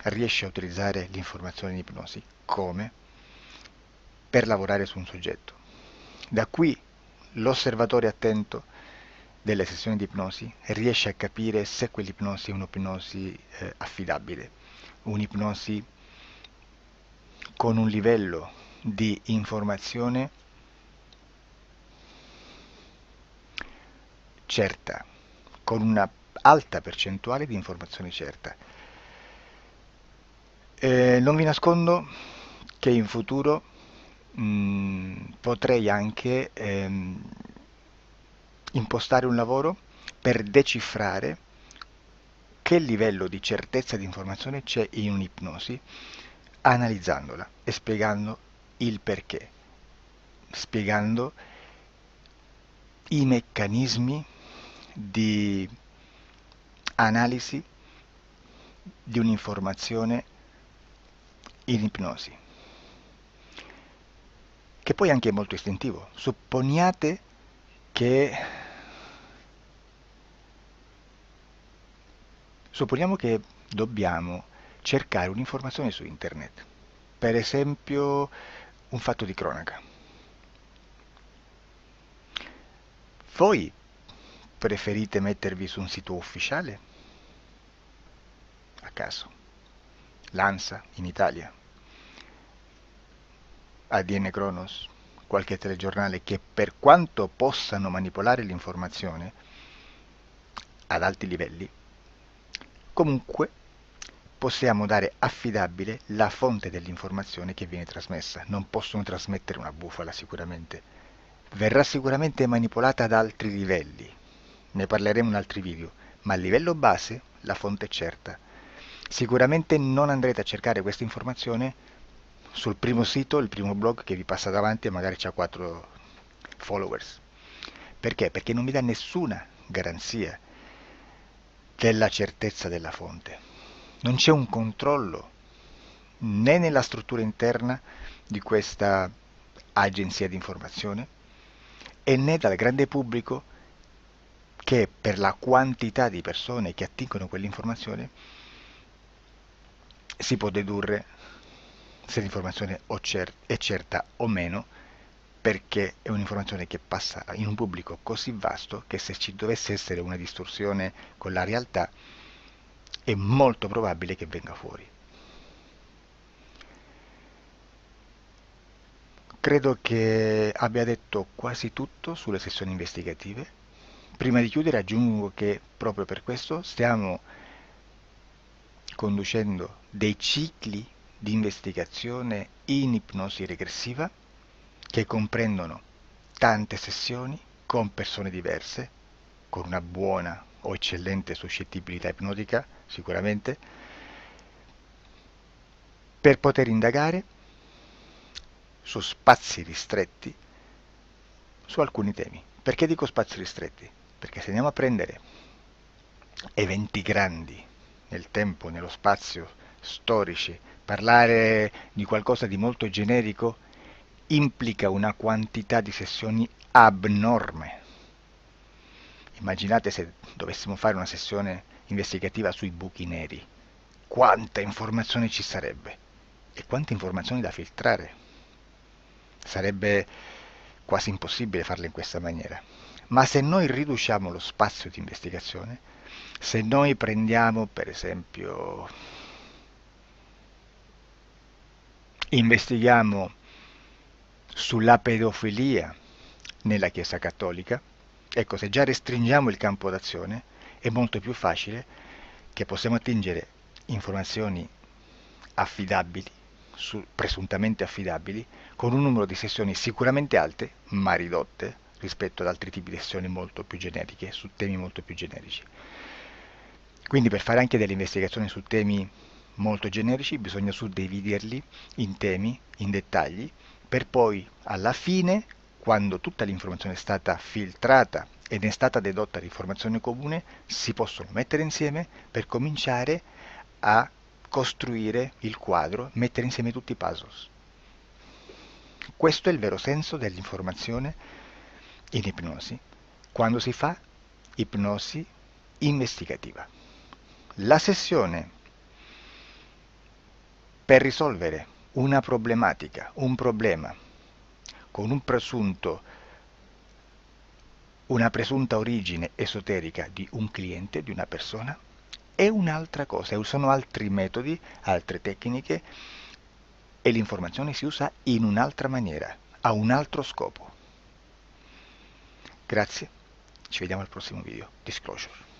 [SPEAKER 3] riesce a utilizzare l'informazione in ipnosi come per lavorare su un soggetto. Da qui l'osservatore attento delle sessioni di ipnosi riesce a capire se quell'ipnosi è un'ipnosi affidabile, un'ipnosi con un livello di informazione certa, con una alta percentuale di informazione certa. Non vi nascondo che in futuro potrei anche impostare un lavoro per decifrare che livello di certezza di informazione c'è in un'ipnosi, analizzandola e spiegando il perché, spiegando i meccanismi di analisi di un'informazione in ipnosi, che poi anche è molto istintivo. Che Supponiamo che dobbiamo cercare un'informazione su internet, per esempio un fatto di cronaca. Voi preferite mettervi su un sito ufficiale? A caso. L'ANSA in Italia, ADN Kronos, qualche telegiornale che per quanto possano manipolare l'informazione ad alti livelli, comunque possiamo dare affidabile la fonte dell'informazione che viene trasmessa. Non possono trasmettere una bufala sicuramente. Verrà sicuramente manipolata ad altri livelli. Ne parleremo in altri video, ma a livello base la fonte è certa. Sicuramente non andrete a cercare questa informazione sul primo sito, il primo blog che vi passa davanti e magari ha 4 followers. Perché? Perché non vi dà nessuna garanzia della certezza della fonte. Non c'è un controllo né nella struttura interna di questa agenzia di informazione e né dal grande pubblico, che per la quantità di persone che attingono quell'informazione si può dedurre se l'informazione è certa o meno, perché è un'informazione che passa in un pubblico così vasto che se ci dovesse essere una distorsione con la realtà è molto probabile che venga fuori. Credo che abbia detto quasi tutto sulle sessioni investigative. Prima di chiudere aggiungo che proprio per questo stiamo conducendo dei cicli di investigazione in ipnosi regressiva che comprendono tante sessioni con persone diverse, con una buona o eccellente suscettibilità ipnotica sicuramente, per poter indagare su spazi ristretti su alcuni temi. Perché dico spazi ristretti? Perché se andiamo a prendere eventi grandi nel tempo, nello spazio, storici, parlare di qualcosa di molto generico implica una quantità di sessioni abnorme. Immaginate se dovessimo fare una sessione investigativa sui buchi neri, quanta informazione ci sarebbe e quante informazioni da filtrare. Sarebbe quasi impossibile farlo in questa maniera. Ma se noi riduciamo lo spazio di investigazione, se noi prendiamo per esempio, investighiamo sulla pedofilia nella Chiesa Cattolica, ecco, se già restringiamo il campo d'azione, è molto più facile che possiamo attingere informazioni affidabili, presuntamente affidabili, con un numero di sessioni sicuramente alte, ma ridotte rispetto ad altri tipi di sessioni molto più generiche, su temi molto più generici. Quindi per fare anche delle investigazioni su temi molto generici bisogna suddividerli in temi, in dettagli, per poi alla fine, quando tutta l'informazione è stata filtrata ed è stata dedotta di informazione comune, si possono mettere insieme per cominciare a costruire il quadro, mettere insieme tutti i puzzles. Questo è il vero senso dell'informazione in ipnosi, quando si fa ipnosi investigativa. La sessione per risolvere una problematica, un problema, con una presunta origine esoterica di un cliente, di una persona, è un'altra cosa, sono altri metodi, altre tecniche e l'informazione si usa in un'altra maniera, ha un altro scopo. Grazie, ci vediamo al prossimo video. Disclosure.